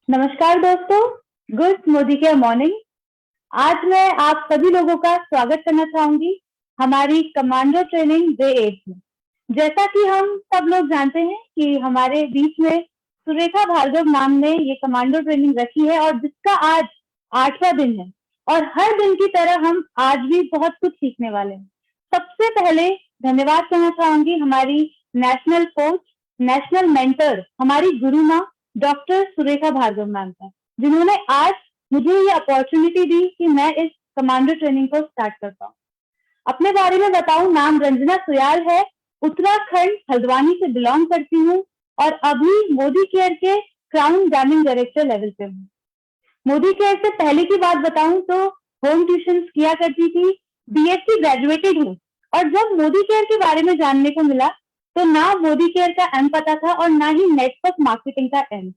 नमस्कार दोस्तों, गुड मोदी के मॉर्निंग। आज मैं आप सभी लोगों का स्वागत करना चाहूंगी हमारी कमांडो ट्रेनिंग डे 8 में। जैसा कि हम सब लोग जानते हैं कि हमारे बीच में सुरेखा भार्गव मैम ने ये कमांडो ट्रेनिंग रखी है और जिसका आज 8वां दिन है और हर दिन की तरह हम आज भी बहुत कुछ सीखने वाले हैं। सबसे पहले धन्यवाद करना चाहूंगी हमारी नेशनल कोच, नेशनल मेंटर, हमारी गुरु माँ डॉक्टर सुरेखा भार्गव मैम का, जिन्होंने आज मुझे ये अपॉर्चुनिटी दी कि मैं इस कमांडो ट्रेनिंग को स्टार्ट कर पाऊँ। अपने बारे में बताऊं, नाम रंजना सुयाल है, उत्तराखंड हल्द्वानी से बिलोंग करती हूँ और अभी मोदी केयर के क्राउन डैमिंग डायरेक्टर लेवल पे हूँ। मोदी केयर से पहले की बात बताऊं तो होम ट्यूशन किया करती थी, बीएससी ग्रेजुएटेड हूँ और जब मोदी केयर के बारे में जानने को मिला तो ना मोदी केयर का एम पता था और ना ही नेटवर्क मार्केटिंग का एम।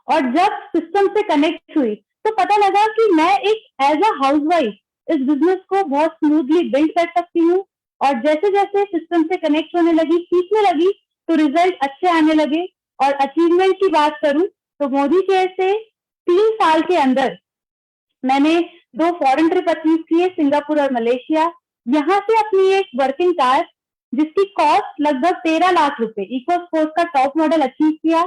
और जब सिस्टम से कनेक्ट हुई तो पता लगा कि मैं एक एज अ हाउसवाइफ इस बिजनेस को बहुत स्मूथली बिल्ड कर सकती हूँ। और जैसे जैसे सिस्टम से कनेक्ट होने लगी, सीखने लगी, तो रिजल्ट अच्छे आने लगे। और अचीवमेंट की बात करूं तो मोदी केयर से 3 साल के अंदर मैंने 2 फॉरेन ट्रिप अचीव किए, सिंगापुर और मलेशिया। यहाँ से अपनी एक वर्किंग कार जिसकी कॉस्ट लगभग 13 लाख रुपए, इको स्पोर्ट्स का टॉप मॉडल अचीव किया।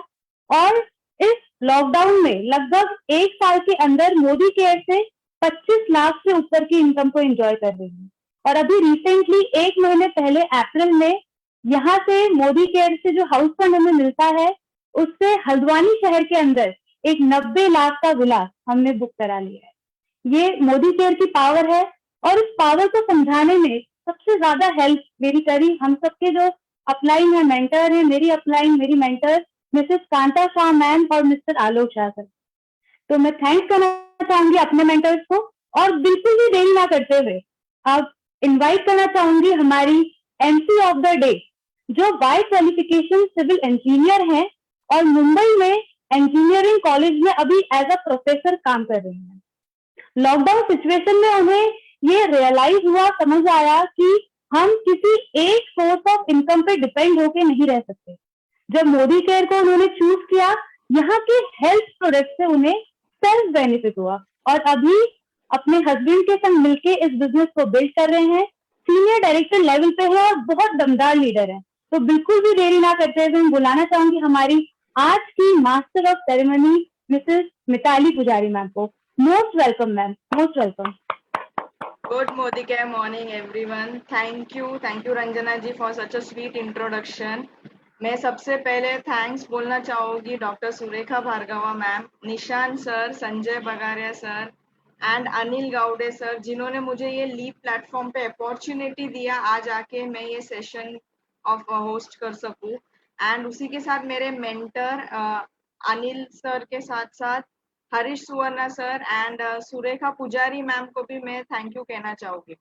और इस लॉकडाउन में लगभग 1 साल के अंदर मोदी केयर से 25 लाख से ऊपर की इनकम को एंजॉय कर रही हूँ। और अभी रिसेंटली 1 महीने पहले अप्रैल में यहाँ से मोदी केयर से जो हाउस फंड हमें मिलता है उससे हल्द्वानी शहर के अंदर एक 90 लाख का विला हमने बुक करा लिया है। ये मोदी केयर की पावर है और इस पावर को समझाने में सबसे ज्यादा हेल्प मेरी करी हम सबके जो अपलाइन है, मेंटर है, मेरी अपलाइन, मेरी mentor Mrs Kanta Shah ma'am और मिस्टर आलोक शाह सर। तो मैं थैंक्स करना चाहूंगी अपने मेंटर्स को और बिल्कुल भी देरी ना करते हुए अब इनवाइट करना चाहूंगी हमारी एमसी ऑफ द डे, जो बाय क्वालिफिकेशन सिविल इंजीनियर हैं और मुंबई में इंजीनियरिंग कॉलेज में अभी एज अ प्रोफेसर काम कर रही हैं। लॉकडाउन सिचुएशन में उन्हें ये रियलाइज हुआ, समझ आया कि हम किसी एक सोर्स ऑफ इनकम पे डिपेंड होके नहीं रह सकते। जब मोदी केयर को उन्होंने चूज किया, यहाँ के हेल्थ प्रोडक्ट से उन्हें सेल्फ बेनिफिट हुआ और अभी अपने हस्बैंड के संग मिलके इस बिजनेस को बिल्ड कर रहे हैं। सीनियर डायरेक्टर लेवल पे है और बहुत दमदार लीडर है। तो बिल्कुल भी देरी ना करते हुए मैं बुलाना चाहूंगी हमारी आज की master of ceremony Mrs Mitali Pujari ma'am को। Most welcome ma'am, most welcome. Good Modike morning everyone. Thank you Ranjana ji for such a sweet introduction. मैं सबसे पहले थैंक्स बोलना चाहूँगी doctor Surekha Bhargava ma'am, Nishan sir, Sanjay Bagaria sir and Anil Gaude sir, जिन्होंने मुझे ये लीप प्लेटफॉर्म पे अपॉर्चुनिटी दिया आज आके मैं ये सेशन ऑफ होस्ट कर सकूँ। एंड उसी के साथ मेरे मेंटर अनिल सर के साथ साथ हरीश सुवर्णा सर एंड सुरेखा पुजारी मैम को भी मैं थैंक यू कहना चाहूंगी।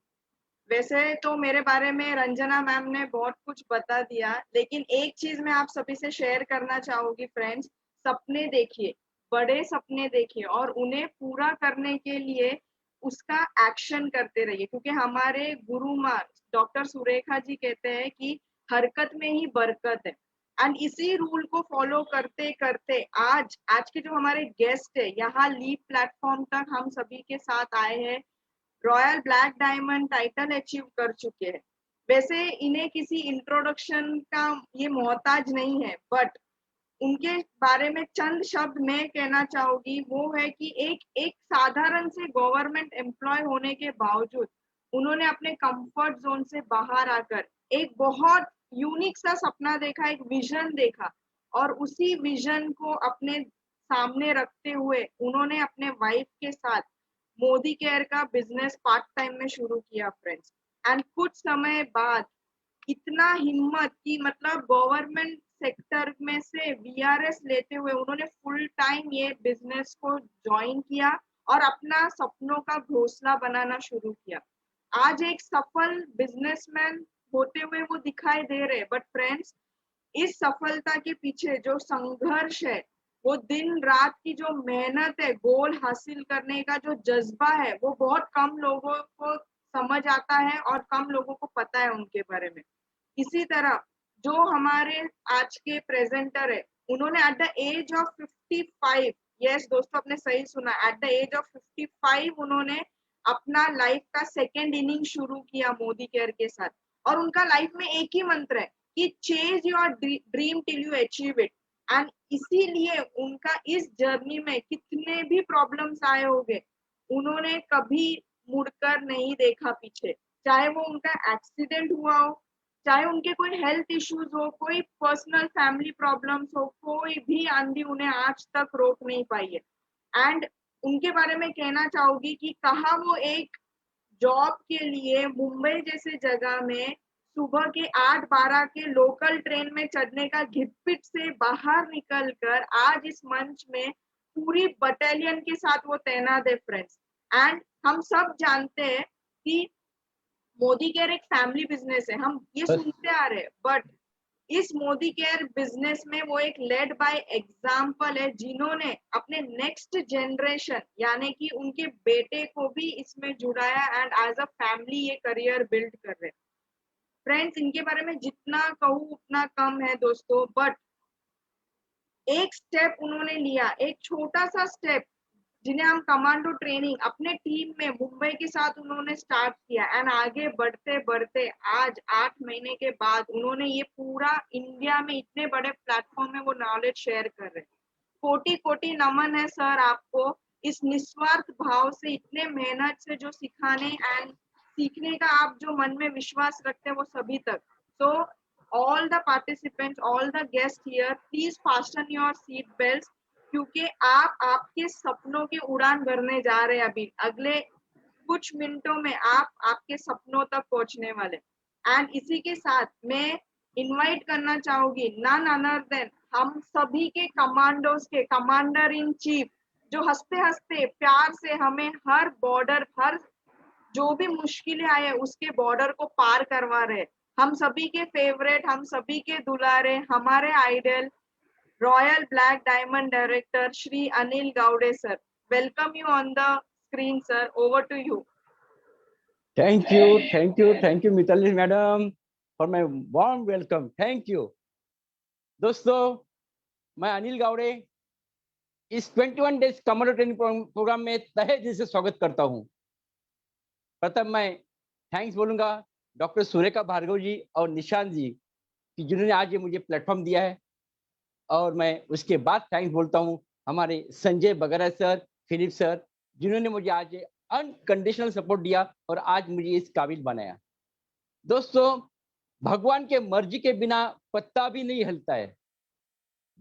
वैसे तो मेरे बारे में रंजना मैम ने बहुत कुछ बता दिया, लेकिन एक चीज मैं आप सभी से शेयर करना चाहूंगी फ्रेंड्स, सपने देखिए, बड़े सपने देखिए और उन्हें पूरा करने के लिए उसका एक्शन करते रहिए, क्योंकि हमारे गुरु माँ डॉक्टर सुरेखा जी कहते हैं कि हरकत में ही बरकत है। एंड इसी रूल को फॉलो करते करते आज आज के जो हमारे गेस्ट है यहाँ लीप प्लेटफॉर्म तक हम सभी के साथ आए हैं, royal black diamond title achieve कर चुके हैं। वैसे इन्हें किसी इंट्रोडक्शन का ये मोहताज नहीं है, बट उनके बारे में चंद शब्द मैं कहना चाहूंगी, वो है कि एक एक साधारण से गवर्नमेंट एम्प्लॉय होने के बावजूद उन्होंने अपने कंफर्ट जोन से बाहर आकर एक बहुत यूनिक सा सपना देखा, एक विजन देखा और उसी विजन को अपने सामने रखते हुए उन्होंने अपने वाइफ के साथ मोदी केयर का बिजनेस पार्ट टाइम में शुरू किया फ्रेंड्स। एंड कुछ समय बाद इतना हिम्मत की मतलब गवर्नमेंट सेक्टर में से वीआरएस लेते हुए उन्होंने फुल टाइम ये बिजनेस को ज्वाइन किया और अपना सपनों का घोंसला बनाना शुरू किया। आज एक सफल बिजनेसमैन होते हुए वो दिखाई दे रहे, बट फ्रेंड्स इस सफलता के पीछे जो संघर्ष है, वो दिन रात की जो मेहनत है, गोल हासिल करने का जो जज्बा है, वो बहुत कम लोगों को समझ आता है और कम लोगों को पता है उनके बारे में। इसी तरह जो हमारे आज के प्रेजेंटर है, उन्होंने at the age of 55 yes दोस्तों, आपने सही सुना, एट द एज ऑफ 55 उन्होंने अपना लाइफ का सेकेंड इनिंग शुरू किया मोदी केयर के साथ। और उनका लाइफ में एक ही मंत्र है कि chase your dream till you achieve it. And इसीलिए उनका इस जर्नी में कितने भी प्रॉब्लम्स आए होंगे, उन्होंने कभी मुड़कर नहीं देखा पीछे। चाहे वो उनका एक्सीडेंट हुआ हो, चाहे उनके कोई हेल्थ इश्यूज हो, कोई पर्सनल फैमिली प्रॉब्लम्स हो, कोई भी आंधी उन्हें आज तक रोक नहीं पाई है। एंड उनके बारे में कहना चाहूंगी कि कहा वो एक जॉब के लिए मुंबई जैसे जगह में सुबह के 8-12 के लोकल ट्रेन में चढ़ने का घिटपिट से बाहर निकलकर आज इस मंच में पूरी बटालियन के साथ वो तैनात है फ्रेंड्स। एंड हम सब जानते हैं कि मोदी केयर एक फैमिली बिजनेस है, हम ये सुनते आ रहे हैं, बट इस मोदी केयर बिजनेस में वो एक लेड बाय एग्जाम्पल है, जिन्होंने अपने नेक्स्ट जनरेशन यानी कि उनके बेटे को भी इसमें जुड़ाया एंड एज अ फैमिली ये करियर बिल्ड कर रहे हैं। फ्रेंड्स, इनके बारे में जितना कहूँ उतना कम है दोस्तों, बट एक स्टेप उन्होंने लिया, एक छोटा सा स्टेप, जिन्हें हम कमांडो ट्रेनिंग अपने टीम में मुंबई के साथ उन्होंने स्टार्ट किया एंड आगे बढ़ते बढ़ते आज 8 महीने के बाद उन्होंने ये पूरा इंडिया में इतने बड़े प्लेटफॉर्म में वो नॉलेज शेयर कर रहे हैं। कोटि कोटि नमन है सर आपको, इस निस्वार्थ भाव से इतने मेहनत से जो सिखाने एंड सीखने का आप जो मन में विश्वास रखते हैं वो सभी तक। सो all the participants, all the guests here, please fasten your seat belts, क्योंकि आप आपके सपनों की उड़ान भरने जा रहे हैं। अभी अगले कुछ मिनटों में आप आपके सपनों तक पहुंचने वाले। एंड इसी के साथ मैं इनवाइट करना चाहूंगी नन अदर देन हम सभी के कमांडोज के कमांडर इन चीफ, जो हंसते हंसते प्यार से हमें हर बॉर्डर, हर जो भी मुश्किलें आए उसके बॉर्डर को पार करवा रहे। हम सभी के फेवरेट, हम सभी के दुलारे, हमारे idol royal black diamond director Shri Anil Gawade sir, welcome you on the screen sir, over to you. Thank you Mitali madam for my warm welcome, thank you. दोस्तों, मैं अनिल गावड़े इस 21 डेज कमांडो ट्रेनिंग प्रोग्राम में तहे दिल से स्वागत करता हूं। प्रथम मैं थैंक्स बोलूंगा डॉक्टर सुरेखा भार्गव जी और निशांत जी कि जिन्होंने आज ये मुझे प्लेटफॉर्म दिया है, और मैं उसके बाद थैंक्स बोलता हूं हमारे संजय बगरा सर, फिलिप सर, जिन्होंने मुझे आज अनकंडीशनल सपोर्ट दिया और आज मुझे इस काबिल बनाया। दोस्तों, भगवान के मर्जी के बिना पत्ता भी नहीं हिलता है,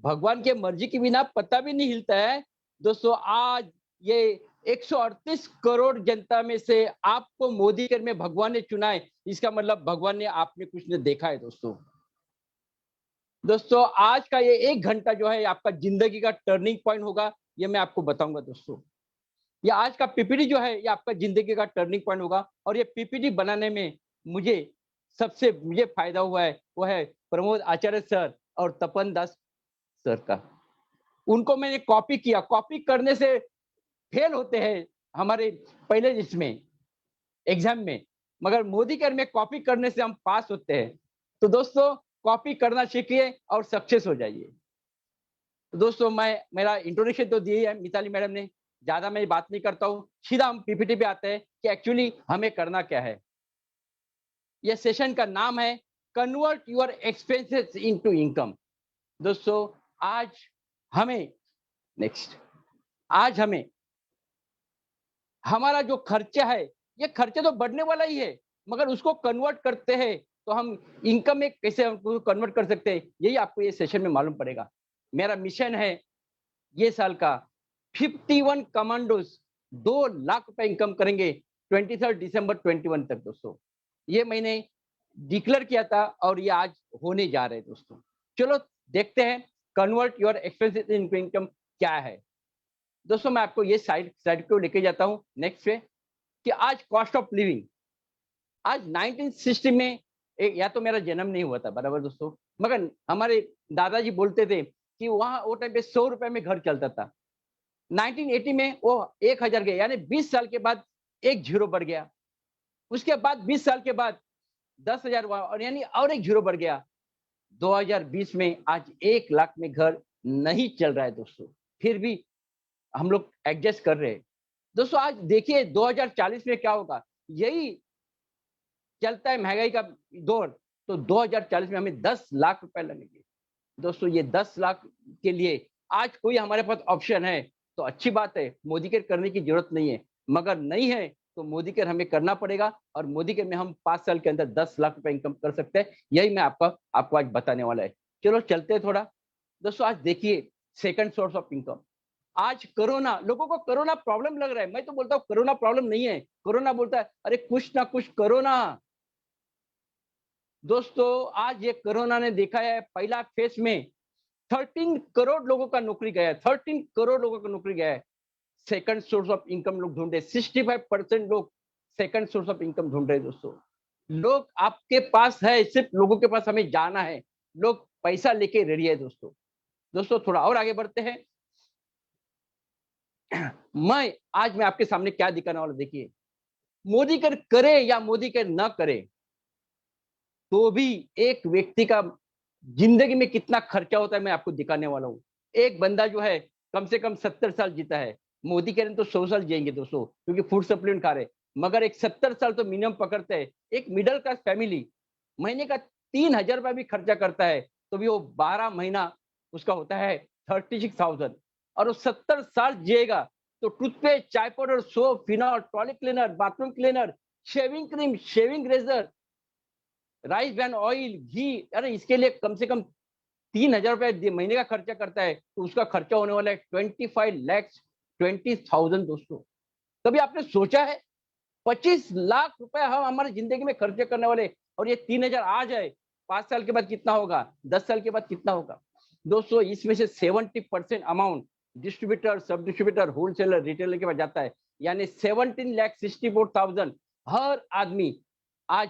भगवान के मर्जी के बिना पत्ता भी नहीं हिलता है। दोस्तों, आज ये 138 करोड़ जनता में से आपको मोदी केयर में भगवान ने चुना है, इसका मतलब भगवान ने आपने कुछ ने देखा है। दोस्तों, आज का ये 1 घंटा जो है आपका जिंदगी का टर्निंग पॉइंट होगा, ये मैं आपको बताऊंगा। दोस्तों, ये आज का पीपीटी जो है ये आपका जिंदगी का टर्निंग पॉइंट होगा, और ये पीपीटी बनाने में मुझे फायदा हुआ है वो है प्रमोद आचार्य सर और तपन दास सर का। उनको मैंने कॉपी किया, कॉपी करने से फेल होते हैं हमारे पहले इसमें एग्जाम में, मगर मोदी केयर में कॉपी करने से हम पास होते हैं। तो दोस्तों, कॉपी करना सीखिए और सक्सेस हो जाइए। तो दोस्तों, मैं मेरा इंट्रोडक्शन तो दिया है मिताली मैडम ने, ज्यादा मैं बात नहीं करता हूँ, सीधा हम पीपीटी पे आते हैं कि एक्चुअली हमें करना क्या है। यह सेशन का नाम है convert your expenses into income. दोस्तों, आज हमें हमारा जो खर्चा है, ये खर्चा तो बढ़ने वाला ही है, मगर उसको कन्वर्ट करते हैं तो हम इनकम में कैसे हमको कन्वर्ट कर सकते हैं, यही आपको ये सेशन में मालूम पड़ेगा। मेरा मिशन है ये साल का 51 कमांडोज 2 लाख रुपए इनकम करेंगे 23 दिसंबर 21 तक। दोस्तों, ये मैंने डिक्लेयर किया था और ये आज होने जा रहे हैं। दोस्तों, चलो देखते हैं convert your expenses into income क्या है। दोस्तों, मैं आपको ये साइड को लेके जाता हूँ नेक्स्ट पे कि आज कॉस्ट ऑफ लिविंग, आज 1960 में या तो मेरा जन्म नहीं हुआ था बराबर दोस्तों, मगर हमारे दादाजी बोलते थे कि वहां वो टाइम पे 100 रुपए में घर चलता था। 1980 में वो 1000 गया, यानी 20 साल के बाद एक जीरो बढ़ गया। उसके बाद 20 साल के बाद 10,000 हुआ, और यानी और एक जीरो बढ़ गया। 2020 में आज 1 लाख में घर नहीं चल रहा है दोस्तों। फिर भी हम लोग एडजस्ट कर रहे हैं। दोस्तों आज देखिए 2040 में क्या होगा, यही चलता है महंगाई का दौर, तो 2040 में हमें 10 लाख रुपए लगेंगे। दोस्तों ये 10 लाख के लिए आज कोई हमारे पास ऑप्शन है तो अच्छी बात है, मोदी केयर करने की जरूरत नहीं है, मगर नहीं है तो मोदी केयर हमें करना पड़ेगा, और मोदी केयर में हम 5 साल के अंदर 10 लाख रुपए इनकम कर सकते हैं। यही मैं आपको आज बताने वाला है। चलो चलते हैं थोड़ा। दोस्तों आज देखिए सेकंड सोर्स ऑफ इनकम, आज कोरोना, लोगों को कोरोना प्रॉब्लम लग रहा है, मैं तो बोलता हूँ कोरोना प्रॉब्लम नहीं है, कोरोना बोलता है अरे कुछ ना कुछ करो ना। दोस्तों आज ये कोरोना ने देखा है, पहला फेज में 13 करोड़ लोगों का नौकरी गया है, 13 करोड़ लोगों का नौकरी गया है। सेकंड सोर्स ऑफ इनकम लोग ढूंढ रहे, 65% लोग सेकंड सोर्स ऑफ इनकम ढूंढ रहे। दोस्तों लोग आपके पास है, सिर्फ लोगों के पास हमें जाना है, लोग पैसा लेके रेडी है। दोस्तों थोड़ा और आगे बढ़ते हैं। मैं आपके सामने क्या दिखाने वाला, देखिए मोदी केयर करे या मोदी केयर ना करे तो भी एक व्यक्ति का जिंदगी में कितना खर्चा होता है मैं आपको दिखाने वाला हूँ। एक बंदा जो है कम से कम 70 साल जीता है, मोदी कह रहे तो 100 साल जिएंगे दोस्तों, क्योंकि फूड सप्लीमेंट खा रहे, मगर एक 70 साल तो मिनिमम पकड़ते हैं। एक मिडिल क्लास फैमिली महीने का 3,000 रुपया भी खर्चा करता है तो भी वो 12 महीना उसका होता है 36,000, और वो 70 साल जिएगा तो टूथपेस्ट, चाय powder, soap, phenol, toilet cleaner, bathroom cleaner, shaving cream, shaving razor, rice bran oil, घी, अरे इसके लिए कम से कम 3,000 रुपए महीने का खर्चा करता है, तो उसका खर्चा होने वाला है 25,20,000। दोस्तों कभी आपने सोचा है 25 लाख रुपए हम हमारी जिंदगी में खर्चे करने वाले, और ये 3,000 आ जाए 5 साल के बाद कितना होगा, 10 साल के बाद कितना होगा। दोस्तों इसमें से 70% अमाउंट डिस्ट्रीब्यूटर, सब डिस्ट्रीब्यूटर, होलसेलर, रिटेलर के पास जाता है, यानी 17,64,000 हर आदमी आज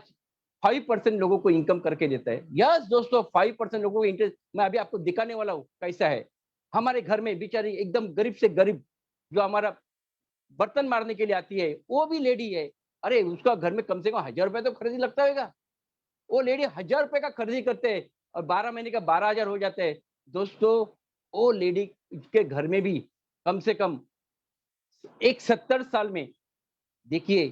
5% लोगों को इनकम करके देता है। यस दोस्तों 5% लोगों को इंटरेस्ट, मैं अभी आपको दिखाने वाला हूँ कैसा है। हमारे घर में बेचारी एकदम गरीब से गरीब जो हमारा बर्तन मारने के लिए आती है, वो भी लेडी है, अरे उसका घर में कम से कम 1,000 रुपए तो खरीदी लगता होगा, वो लेडी 1,000 रुपए का खरीदी करते हैं और 12 महीने का 12,000 हो जाते हैं। दोस्तों वो लेडी के घर में भी कम से कम एक 70 साल में देखिए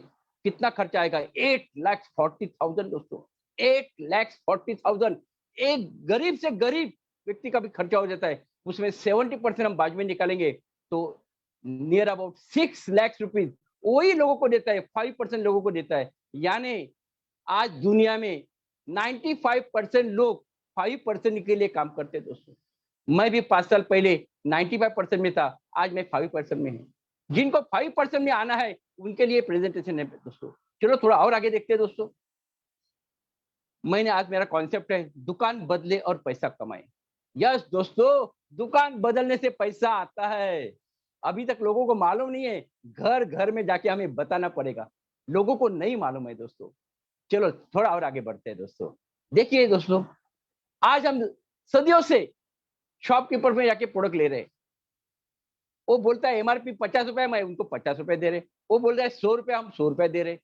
कितना खर्चा आएगा, 8,40,000। दोस्तों 8,40,000 एक गरीब से गरीब व्यक्ति का भी खर्चा हो जाता है। उसमें 70% हम बाद में निकालेंगे तो नियर अबाउट 6 लाख रुपीज वही लोगों को देता है, 5% लोगों को देता है। यानी आज दुनिया में 95% लोग 5% के लिए काम करते हैं। दोस्तों मैं भी 5 साल पहले 95% में था, आज मैं 5% में हूँ। जिनको 5% में आना है उनके लिए प्रेजेंटेशन है। दोस्तों चलो थोड़ा और आगे देखते हैं। दोस्तों मैंने आज मेरा कॉन्सेप्ट है दुकान बदले और पैसा कमाए। यस दोस्तों दुकान बदलने से पैसा आता है, अभी तक लोगों को मालूम नहीं है, घर घर में जाके हमें बताना पड़ेगा, लोगों को नहीं मालूम है। दोस्तों चलो थोड़ा और आगे बढ़ते हैं। दोस्तों देखिए दोस्तों आज हम सदियों से शॉपकीपर में जाके प्रोडक्ट ले रहे हैं, वो बोलता है एमआरपी 50 रुपए, मैं उनको 50 रुपए दे रहे, वो बोल रहा है 100 रुपए, हम 100 रुपए दे रहे।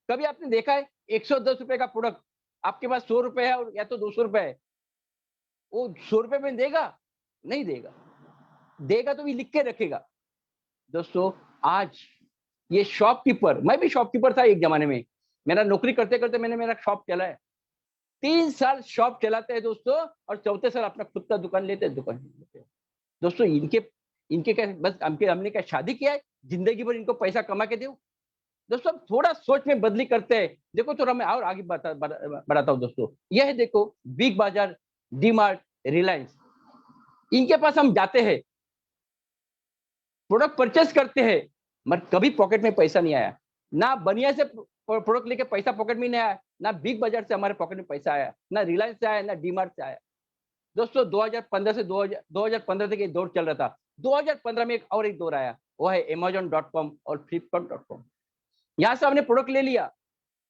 कभी आपने देखा है 110 रुपए का प्रोडक्ट आपके पास 100 रुपए है और या तो 200 रुपए है, वो 100 रुपए में देगा? नहीं देगा, देगा तो भी लिख के रखेगा। दोस्तों आज ये शॉपकीपर, मैं भी शॉपकीपर था एक जमाने में, मेरा नौकरी करते करते मैंने मेरा शॉप चलाया, 3 साल शॉप चलाते हैं दोस्तों, और चौथे साल अपना खुद का दुकान लेते हैं, दुकान लेते हैं। दोस्तों इनके क्या बस हमने क्या शादी किया है जिंदगी भर इनको पैसा कमा के दो? दोस्तों थोड़ा सोच में बदली करते हैं। देखो थोड़ा मैं और आगे बढ़ाता हूँ। दोस्तों यह देखो बिग बाजार, डी-मार्ट, रिलायंस, इनके पास हम जाते हैं, प्रोडक्ट परचेस करते हैं, मगर कभी पॉकेट में पैसा नहीं आया, ना बनिया से प्रोडक्ट लेके पैसा पॉकेट में नहीं आया, ना बिग बाजार से हमारे पॉकेट में पैसा आया, ना रिलायंस से आया, ना डी-मार्ट से आया। दोस्तों 2015 से 2015 तक ये दौर चल रहा था, 2015 में एक दौर आया, वो है Amazon.com और Flipkart.com। यहाँ से हमने प्रोडक्ट ले लिया,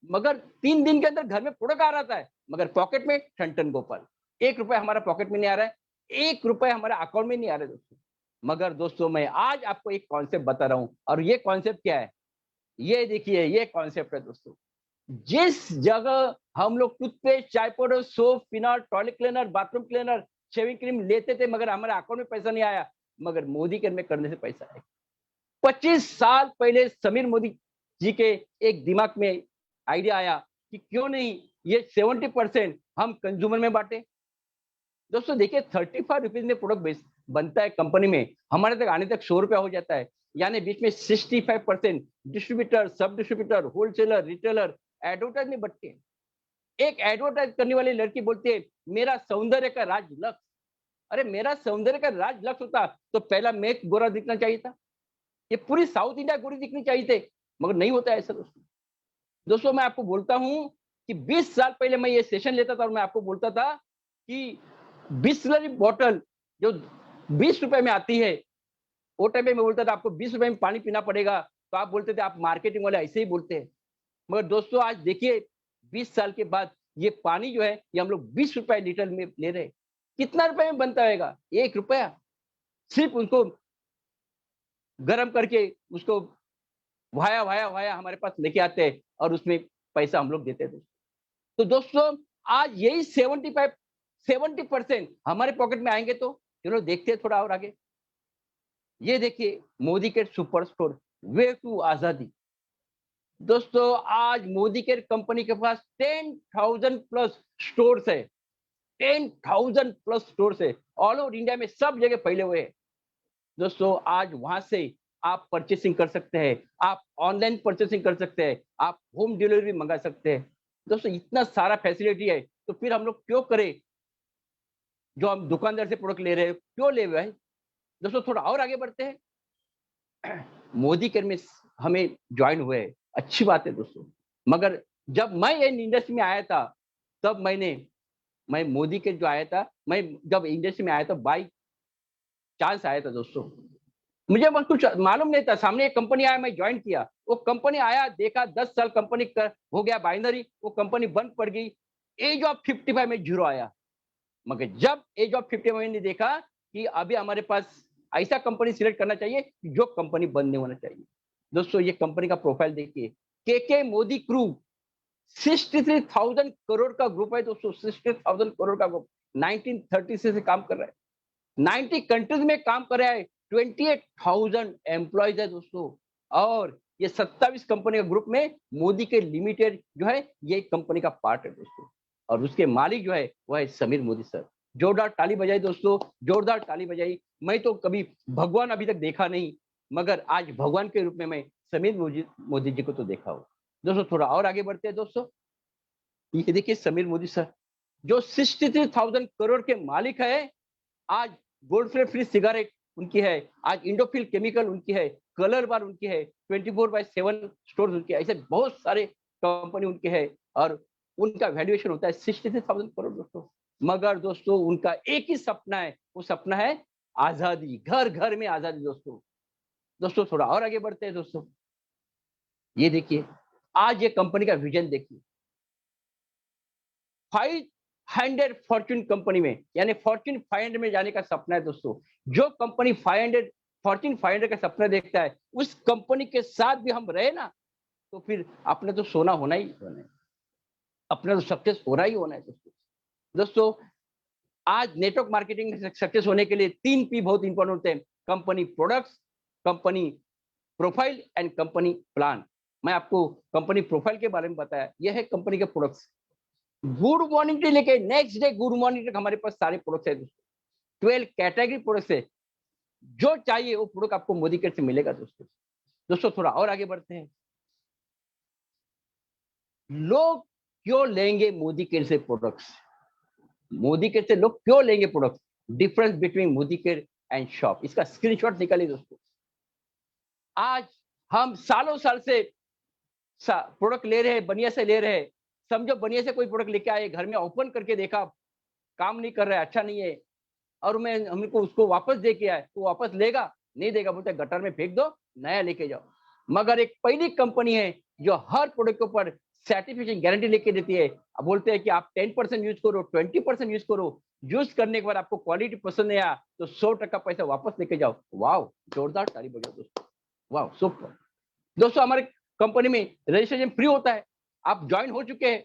मगर 3 दिन के अंदर घर में प्रोडक्ट आ रहा है, मगर पॉकेट में ठन गोपाल, 1 रुपया हमारा पॉकेट में नहीं आ रहा है, 1 रुपया हमारा अकाउंट में नहीं आ रहा है। दोस्तों मगर दोस्तों मैं आज आपको एक कॉन्सेप्ट बता रहा हूँ, और ये कॉन्सेप्ट क्या है, ये देखिए, ये कॉन्सेप्ट है। दोस्तों जिस जगह हम लोग टूथपेस्ट, चाय powder, soap, phenol, toilet cleaner, bathroom cleaner, shaving cream लेते थे, मगर हमारे अकाउंट में पैसा नहीं आया, मगर मोदी केयर में करने से पैसा आया। 25 साल पहले समीर मोदी जी के एक दिमाग में आइडिया आया कि क्यों नहीं ये 70% हम कंज्यूमर में बांटे। दोस्तों देखिए 35 रुपीज में प्रोडक्ट बनता है कंपनी में, हमारे तक आने तक 100 रुपया हो जाता है, यानी बीच में 65% डिस्ट्रीब्यूटर, सब डिस्ट्रीब्यूटर, होलसेलर, रिटेलर एडवर्टाइज में बटते हैं। एक एडवर्टाइज करने वाली लड़की बोलती है मेरा सौंदर्य का राज लक्ष्य। अरे मेरा सौंदर्य का राज लक्ष्य होता तो पहला मैं गोरा दिखना चाहिए था, ये पूरी साउथ इंडिया गोरी दिखनी चाहिए थे, मगर नहीं होता ऐसा। दोस्तों मैं आपको बोलता हूं कि 20 साल पहले मैं ये सेशन लेता था और मैं आपको बोलता था कि बिस्लरी बॉटल जो 20 रुपए में आती है, वो टाइम पे मैं बोलता था आपको 20 रुपए में पानी पीना पड़ेगा, तो आप बोलते थे आप मार्केटिंग वाले ऐसे ही बोलते हैं। मगर दोस्तों आज देखिए 20 साल के बाद ये पानी जो है ये हम लोग 20 रुपए लीटर में ले रहे हैं। कितना रुपए में बनता होगा? 1 रुपया। सिर्फ उसको गर्म करके उसको वाया वाया वाया हमारे पास लेके आते हैं और उसमें पैसा हम लोग देते थे। तो दोस्तों आज यही 70% हमारे पॉकेट में आएंगे तो चलो देखते हैं थोड़ा और आगे। ये देखिए मोदी के सुपर स्टोर वे टू आजादी। दोस्तों आज मोदी के कंपनी के पास 10,000 प्लस स्टोर्स है, 10,000 प्लस स्टोर्स है, ऑल ओवर इंडिया में सब जगह फैले हुए हैं। दोस्तों आज वहां से आप परचेसिंग कर सकते हैं, आप ऑनलाइन परचेसिंग कर सकते हैं, आप होम डिलीवरी मंगा सकते हैं। दोस्तों इतना सारा फैसिलिटी है तो फिर हम लोग क्यों करें जो हम दुकानदार से प्रोडक्ट ले रहे हैं, क्यों ले रहे हैं? दोस्तों थोड़ा और आगे बढ़ते हैं। मोदी केयर में हमें ज्वाइन हुए, अच्छी बात है दोस्तों, मगर जब मैं इंडस्ट्री में आया था तब मैं मोदी केयर जो आया था, मैं जब इंडस्ट्री में आया था बाई चांस आया था दोस्तों, मुझे कुछ मालूम नहीं था। सामने एक कंपनी आया, मैं ज्वाइन किया, वो कंपनी आया, देखा 10 साल कंपनी हो गया बाइनरी, वो कंपनी बंद पड़ गई। एज ऑफ 55 में 0 आया, मगर जब एज ऑफ 55 मैंने देखा कि अभी हमारे पास ऐसा कंपनी सिलेक्ट करना चाहिए जो कंपनी बंद नहीं होना चाहिए। दोस्तों ये कंपनी का प्रोफाइल देखिए, के मोदी क्रू 63,000 करोड़ का ग्रुप है दोस्तों, 60,000 करोड़ का ग्रुप 1930 से काम कर रहा है, 90 कंट्रीज में काम कर रहा है, 28,000 एम्प्लॉयज है दोस्तों, और ये 27 कंपनी का ग्रुप में मोदी के लिमिटेड जो है ये कंपनी का पार्ट है दोस्तों, और उसके मालिक जो है वह है समीर मोदी सर। जोरदार ताली बजाई दोस्तों, जोरदार ताली बजाई। मैं तो कभी भगवान अभी तक देखा नहीं, मगर आज भगवान के रूप में मैं समीर मोदी जी को तो देखा हूँ। दोस्तों थोड़ा और आगे बढ़ते हैं दोस्तों, ये देखिए समीर मोदी सर जो 63,000 करोड़ के मालिक है, आज गोल्ड फ्री सिगरेट उनकी है, आज इंडोफिल केमिकल उनकी है, कलर बार उनकी है, 24/7 स्टोर उनके, ऐसे बहुत सारे कंपनी उनके है, और उनका वैल्यूएशन होता है 63,000 करोड़ दोस्तों। मगर दोस्तों उनका एक ही सपना है, वो सपना है आजादी, घर घर में आजादी दोस्तों। दोस्तों थोड़ा और आगे बढ़ते हैं दोस्तों, ये देखिए आज ये कंपनी का विजन देखिए, 500 फॉर्च्यून कंपनी में, यानी फॉर्च्यून 500 में जाने का सपना है दोस्तों। जो कंपनी फॉर्च्यून 500 का सपना देखता है, उस कंपनी के साथ भी हम रहे ना, तो फिर अपने तो सोना होना ही होना है, अपना तो सक्सेस हो रहा ही होना है दोस्तों। दोस्तों आज नेटवर्क मार्केटिंग सक्सेस होने के लिए 3 P बहुत इंपॉर्टेंट होते हैं, company products, company profile and company plan. मैं आपको कंपनी प्रोफाइल के बारे में बताया, यह है कंपनी के प्रोडक्ट्स। गुड मॉर्निंग से लेके नेक्स्ट डे गुड मॉर्निंग तक हमारे पास सारे प्रोडक्ट्स है दोस्तों, 12 कैटेगरी प्रोडक्ट्स है, जो चाहिए वो प्रोडक्ट आपको मोदी केयर से मिलेगा दोस्तों। दोस्तों थोड़ा और आगे बढ़ते हैं, लोग क्यों लेंगे मोदी केयर से प्रोडक्ट्स? मोदी केयर से लोग क्यों लेंगे products? Difference between Modi care and shop, इसका स्क्रीनशॉट निकालिए दोस्तों। आज हम सालों साल से प्रोडक्ट ले रहे हैं, बनिया से ले रहे हैं, समझो बनिया से कोई प्रोडक्ट लेके आए, घर में ओपन करके देखा काम नहीं कर रहा है, अच्छा नहीं है, और मैं हमको उसको वापस दे के आए, तो वापस लेगा नहीं देगा, बोलते गटर में फेंक दो, नया लेके जाओ। मगर एक पहली कंपनी है जो हर प्रोडक्ट के ऊपर सर्टिफिकेशन गारंटी लेके देती है, बोलते हैं कि आप 10% यूज करो, 20% यूज करो, यूज करने के बाद आपको क्वालिटी पसंद नहीं आया तो 100% पैसा वापस लेके जाओ। वाह, जोरदार ताली बजाओ दोस्तों, वाह सुपर। दोस्तों हमारे कंपनी में रजिस्ट्रेशन फ्री होता है, आप ज्वाइन हो चुके हैं,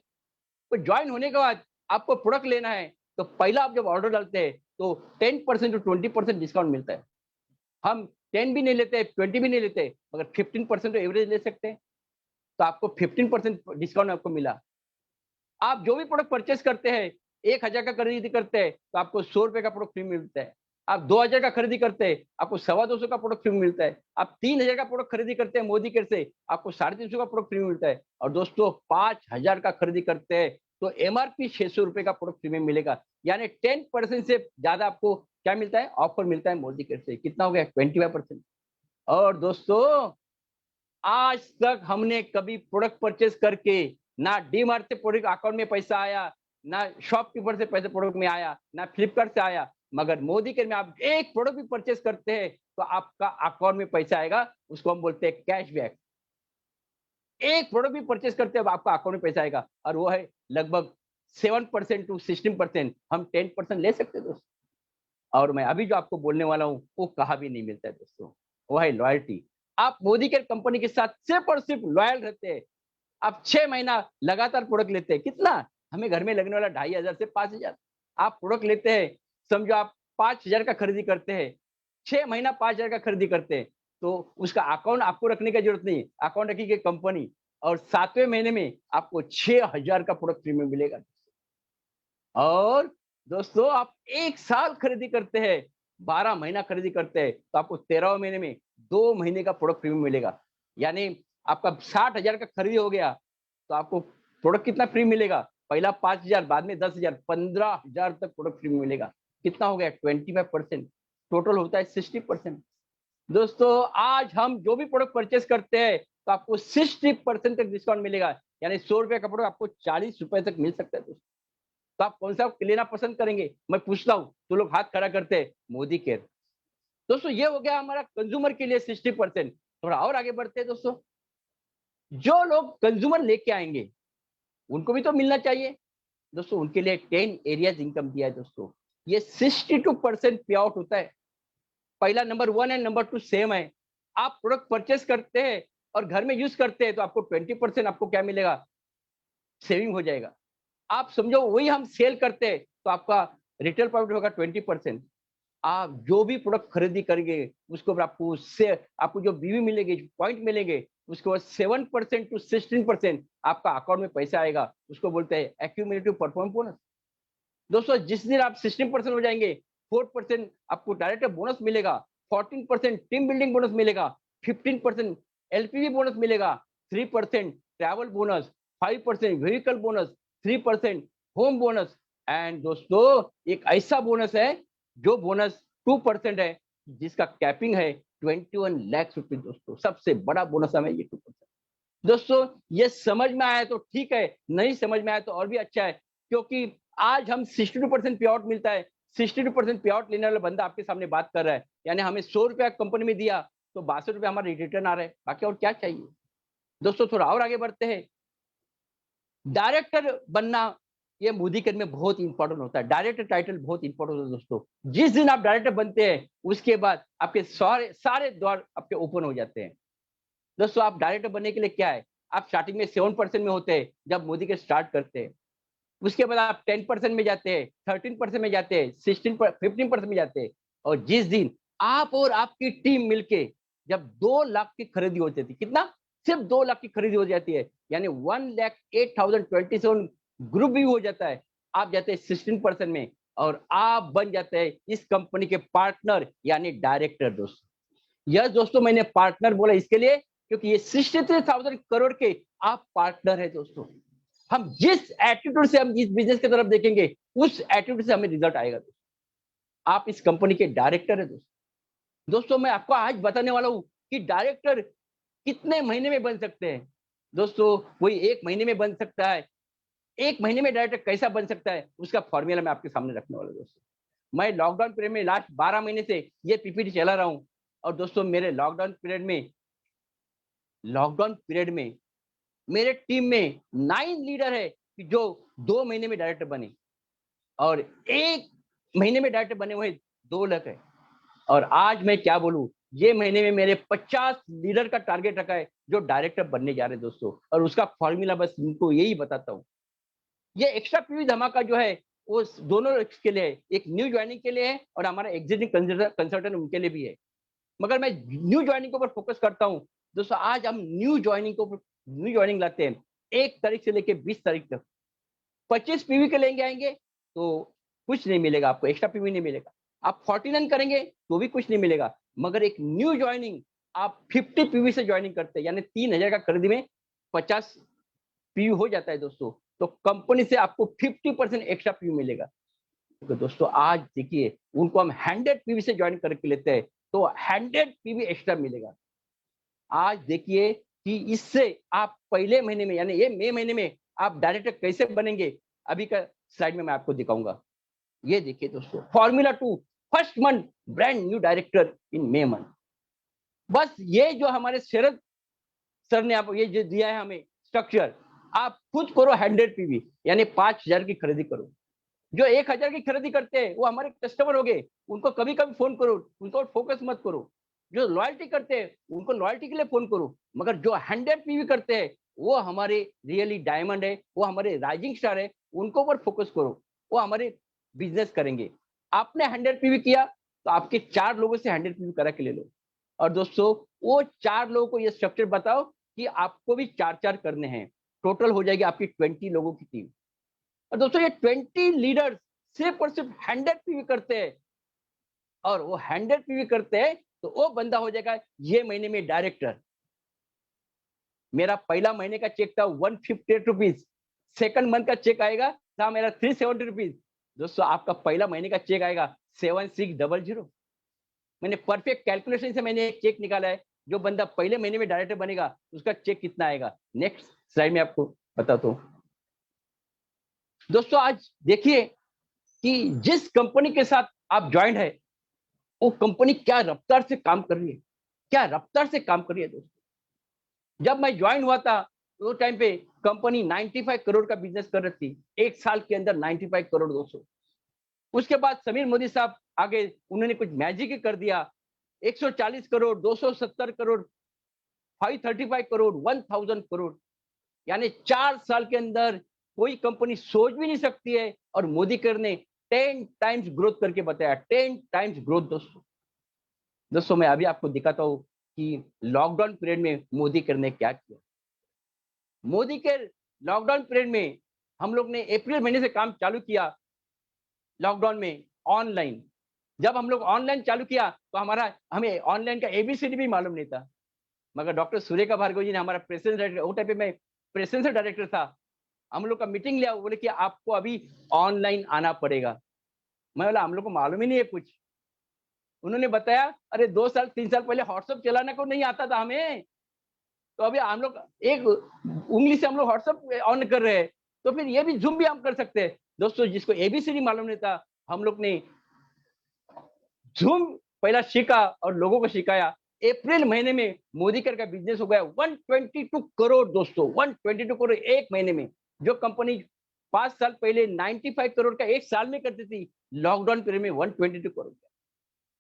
तो ज्वाइन होने के बाद आपको प्रोडक्ट लेना है, तो पहला आप जब ऑर्डर डालते हैं तो 10% to 20% डिस्काउंट मिलता है। हम 10 भी नहीं लेते, 20 भी नहीं लेते, मगर 15% तो एवरेज ले सकते हैं। तो आपको 15% डिस्काउंट आपको मिला। आप जो भी प्रोडक्ट परचेस करते हैं, 1000 का खरीदी करते हैं तो आपको 100 रुपए का प्रोडक्ट फ्री मिलता है। आप 2000 का खरीदी करते हैं, आपको 250 का प्रोडक्ट फ्री मिलता है। आप 3000 का प्रोडक्ट खरीदी करते हैं मोदी केयर से, आपको 350 का प्रोडक्ट फ्री मिलता है। और दोस्तों 5000 का खरीदी करते हैं तो एमआरपी 600 रुपए का प्रोडक्ट फ्री में मिलेगा। यानी 10% से ज्यादा आपको क्या मिलता है, ऑफर मिलता है मोदी केयर से। कितना हो गया, 25%। और दोस्तों आज तक हमने कभी प्रोडक्ट परचेस करके ना डीमार्ट से प्रोडक्ट अकाउंट में पैसा आया, ना शॉपकीपर से पैसे प्रोडक्ट में आया, ना फ्लिपकार्ट से आया, मगर मोदी केयर में आप एक प्रोडक्ट भी परचेस करते हैं तो आपका अकाउंट में पैसा आएगा। उसको हम बोलते हैं कैशबैक। एक प्रोडक्ट भी परचेस करते हैं आपका अकाउंट में पैसा आएगा, और वो है लगभग 7% टू 16%। हम 10% ले सकते हैं दोस्तों। और मैं अभी जो आपको बोलने वाला हूँ वो कहाँ भी नहीं मिलता है दोस्तों, वो है लॉयल्टी। आप मोदी केयर कंपनी के साथ सिर्फ और सिर्फ लॉयल रहते हैं। आप 6 महीना लगातार प्रोडक्ट लेते हैं। कितना, हमें घर में लगने वाला 2500 से 5000। आप प्रोडक्ट लेते हैं, समझो आप 5000 का खरीदी करते हैं, 6 महीना 5000 का खरीदी करते हैं, तो उसका अकाउंट आपको रखने की जरूरत नहीं, अकाउंट रखिए कंपनी, और 7वें महीने में आपको 6000 का प्रोडक्ट फ्री में मिलेगा। और दोस्तों आप 1 साल खरीदी करते हैं, 12 महीना खरीदी करते हैं, तो आपको 13वें महीने में 2 महीने का प्रोडक्ट फ्री में मिलेगा। यानी आपका 60,000 का खरीदी हो गया तो आपको प्रोडक्ट कितना फ्री मिलेगा, पहला 5,000, बाद में 10,000, 15,000 तक प्रोडक्ट फ्री में मिलेगा। कितना हो गया, 25%। टोटल होता है 60%। दोस्तों आज हम जो भी प्रोडक्ट परचेस करते हैं तो आपको 60% तक डिस्काउंट मिलेगा। यानी 100 रुपए का प्रोडक्ट आपको 40 रुपए तक मिल सकता है दोस्तों। तो आप कौन सा लेना पसंद करेंगे, मैं पूछता हूँ तो लोग हाथ खड़ा करते हैं, मोदी केयर। दोस्तों ये हो गया हमारा कंज्यूमर के लिए 60%। थोड़ा और आगे बढ़ते हैं दोस्तों, जो लोग कंज्यूमर लेके आएंगे उनको भी तो मिलना चाहिए। दोस्तों उनके लिए 10 एरियाज इनकम दिया है दोस्तों। ये 62% पे आउट होता है। पहला नंबर 1 एंड नंबर 2 सेम है। आप प्रोडक्ट परचेस करते हैं और घर में यूज करते हैं तो आपको 20% आपको क्या मिलेगा, सेविंग हो जाएगा। आप समझो वही हम सेल करते हैं तो आपका रिटेल प्रॉफिट होगा 20%। आप जो भी प्रोडक्ट खरीदी करेंगे उसको आपको उससे आपको जो बीवी मिलेगी, पॉइंट मिलेंगे, उसके बाद 7% टू 16% आपका अकाउंट में पैसा आएगा। उसको बोलते हैं एक्यूमुलेटिव परफॉर्मेंस बोनस। दोस्तों जिस दिन आप 16% हो जाएंगे, 4% आपको डायरेक्ट बोनस मिलेगा, 14% टीम बिल्डिंग बोनस मिलेगा, 15% एलपीवी बोनस मिलेगा, 3% travel bonus, 5% vehicle bonus, 3% home bonus. And दोस्तों एक ऐसा बोनस है जो बोनस 2% है, जिसका कैपिंग है 21 लाख रुपए। दोस्तों सबसे बड़ा बोनस हमें ये 2%। दोस्तों ये समझ में आया तो ठीक है, नहीं समझ में आया तो और भी अच्छा है, क्योंकि आज हम 62% पे आउट मिलता है। 62% पे आउट लेने वाला बंदा आपके सामने बात कर रहा है, यानी हमें 100 रुपया कंपनी में दिया तो 62 रुपया हमारे रिटर्न आ रहे हैं, बाकी और क्या चाहिए। दोस्तों थोड़ा और आगे बढ़ते हैं, डायरेक्टर बनना ये मोदी केयर में बहुत इंपॉर्टेंट होता है। डायरेक्टर टाइटल बहुत इंपॉर्टेंट होता है दोस्तों। जिस दिन आप डायरेक्टर बनते हैं उसके बाद आपके सारे सारे द्वार आपके ओपन हो जाते हैं। दोस्तों आप डायरेक्टर बनने के लिए क्या है, आप स्टार्टिंग में 7% में होते हैं जब मोदी के स्टार्ट करते हैं, उसके बाद आप 10% में जाते हैं, 13% में जाते हैं, 15% में जाते हैं, और जिस दिन आप और आपकी टीम मिलके जब 2 लाख की खरीदी हो जाती है, कितना, सिर्फ 2 लाख की खरीदी हो जाती है, यानी 1,08,027 ग्रुप भी हो जाता है, आप जाते हैं 16% में और आप बन जाते हैं इस कंपनी के पार्टनर यानी डायरेक्टर। दोस्तों यह दोस्तों मैंने पार्टनर बोला इसके लिए क्योंकि ये 63,000 करोड़ के आप पार्टनर है। दोस्तों हम जिस एटीट्यूड से हम इस बिजनेस की तरफ देखेंगे उस एटीट्यूड से हमें रिजल्ट आएगा। आप इस कंपनी के डायरेक्टर है। दोस्तों मैं आपको आज बताने वाला हूं कि डायरेक्टर कितने महीने में बन सकते हैं। दोस्तों कोई 1 महीने में बन सकता है। 1 महीने में डायरेक्टर कैसा बन सकता है उसका फॉर्मूला मैं आपके सामने रखने वाला हूं। दोस्तों मैं लॉकडाउन पीरियड में लास्ट 12 महीने से ये पीपीटी चला रहा हूं, और दोस्तों मेरे लॉकडाउन पीरियड में मेरे टीम में 9 लीडर है कि जो 2 महीने में डायरेक्टर बने, और 1 महीने में डायरेक्टर बने हुए 2 लाख है। और आज मैं क्या बोलूं, ये महीने में मेरे 50 लीडर का टारगेट रखा है जो डायरेक्टर बनने जा रहे हैं दोस्तों, और उसका फॉर्मूला बस उनको यही बताता हूँ। ये एक्स्ट्रा पीवी धमाका जो है वो दोनों के लिए है, एक न्यू ज्वाइनिंग के लिए है और हमारा एग्जिस्टिंग कंसल्टेंट उनके लिए भी है। मगर मैं न्यू ज्वाइनिंग के ऊपर फोकस करता हूँ। दोस्तों आज हम न्यू ज्वाइनिंग लाते हैं 1 तारीख से लेके 20 तारीख तक। 25 पीवी के लेंगे आएंगे तो कुछ नहीं मिलेगा आपको, एक्स्ट्रा पीवी नहीं मिलेगा। आप 49 करेंगे तो भी कुछ नहीं मिलेगा। मगर एक न्यू ज्वाइनिंग आप 50 पीवी से ज्वाइनिंग करते हैं, यानी 3000 का खरीदी में 50 पीवी हो जाता है दोस्तों, तो कंपनी से आपको 50% एक्स्ट्रा पीवी मिलेगा। तो दोस्तों आज देखिए, उनको हम 100 पीवी से ज्वाइन करके लेते हैं तो 100 पीवी एक्स्ट्रा मिलेगा। आज देखिए कि इससे आप पहले महीने में, यानी ये मई महीने में आप डायरेक्टर कैसे बनेंगे, अभी का स्लाइड में मैं आपको दिखाऊंगा। ये देखिए दोस्तों, formula 2 first month brand new director in May month. बस ये जो हमारे शरद सर ने आप ये जो दिया है हमें स्ट्रक्चर, आप खुद करो 100 पीवी, यानी 5000 की खरीदी करो। जो 1000 की खरीदी करते हैं वो हमारे कस्टमर हो गए, उनको कभी कभी फोन करो, उनको फोकस मत करो। जो लॉयल्टी करते हैं उनको लॉयल्टी के लिए फोन करो, मगर जो 100 पीवी करते हैं वो हमारे रियली डायमंड है, वो हमारे राइजिंग स्टार है, उनको पर फोकस करो, वो हमारे बिजनेस करेंगे। आपने 100 पीवी किया तो आपके 4 लोगों से 100 पीवी करा के ले लो। और दोस्तों वो 4 लोगों को ये स्ट्रक्चर बताओ कि आपको भी 4-4 करने हैं, टोटल हो जाएगी आपकी 20 लोगों की टीम। और दोस्तों ये 20 लीडर्स सिर्फ और सिर्फ 100 पीवी करते हैं, और वो 100 पीवी करते हैं तो वो बंदा हो जाएगा ये महीने में डायरेक्टर। मेरा पहला महीने का चेक था 158 रुपीज, सेकंड मंथ का चेक आएगा था मेरा 370 रुपीज। दोस्तों आपका पहला महीने का चेक आएगा 7600। मैंने परफेक्ट कैलकुलेशन से मैंने एक चेक निकाला है, जो बंदा पहले महीने में डायरेक्टर बनेगा उसका चेक कितना आएगा, नेक्स्ट स्लाइड में आपको बताता हूँ। दोस्तों आज देखिए कि जिस कंपनी के साथ आप ज्वाइंट है वो कंपनी क्या रफ्तार से काम कर रही है, क्या रफ्तार से काम कर रही है। दोस्तों जब मैं ज्वाइन हुआ था तो टाइम पे कंपनी 95 करोड़ का बिजनेस कर रही थी, एक साल के अंदर 95 करोड़ दोस्तों। उसके बाद समीर मोदी साहब आगे, उन्होंने कुछ मैजिक ही कर दिया, 140 करोड़, 270 करोड़, 535 करोड़, 1000 करोड़, यानी 4 साल के अंदर कोई कंपनी सोच भी नहीं सकती है। और मोदी कर ने 10 टाइम्स ग्रोथ करके बताया, 10 टाइम्स ग्रोथ। दोस्तों मैं अभी आपको दिखाता हूँ कि लॉकडाउन पीरियड में मोदी कर ने क्या किया। मोदी के लॉकडाउन पीरियड में हम लोग ने अप्रैल महीने से काम चालू किया लॉकडाउन में ऑनलाइन। जब हम लोग ऑनलाइन चालू किया तो हमें ऑनलाइन का एबीसीडी भी मालूम नहीं था, मगर डॉक्टर सुरेखा भार्गव जी ने, हमारा प्रेसिडेंट डायरेक्टर, वो टाइम पे मैं प्रेसिडेंट डायरेक्टर था, हम लोग का मीटिंग लिया, बोले कि आपको अभी ऑनलाइन आना पड़ेगा। मैं बोला हम लोग को मालूम ही नहीं है कुछ। उन्होंने बताया अरे 2 साल 3 साल पहले व्हाट्सएप चलाने को नहीं आता था हमें, तो अभी हम लोग एक उंगली से हम लोग व्हाट्सएप ऑन कर रहे हैं, तो फिर ये भी जूम भी हम कर सकते हैं। दोस्तों जिसको एबीसीडी मालूम नहीं था, हम लोग ने जूम पहला सीखा और लोगों को सिखाया। अप्रैल महीने में मोदी कर का बिजनेस हो गया 122 करोड़ दोस्तों, 122 करोड़ एक महीने में। जो कंपनी 5 साल पहले 95 करोड़ का एक साल में करती थी, लॉकडाउन पीरियड में 122 करोड़।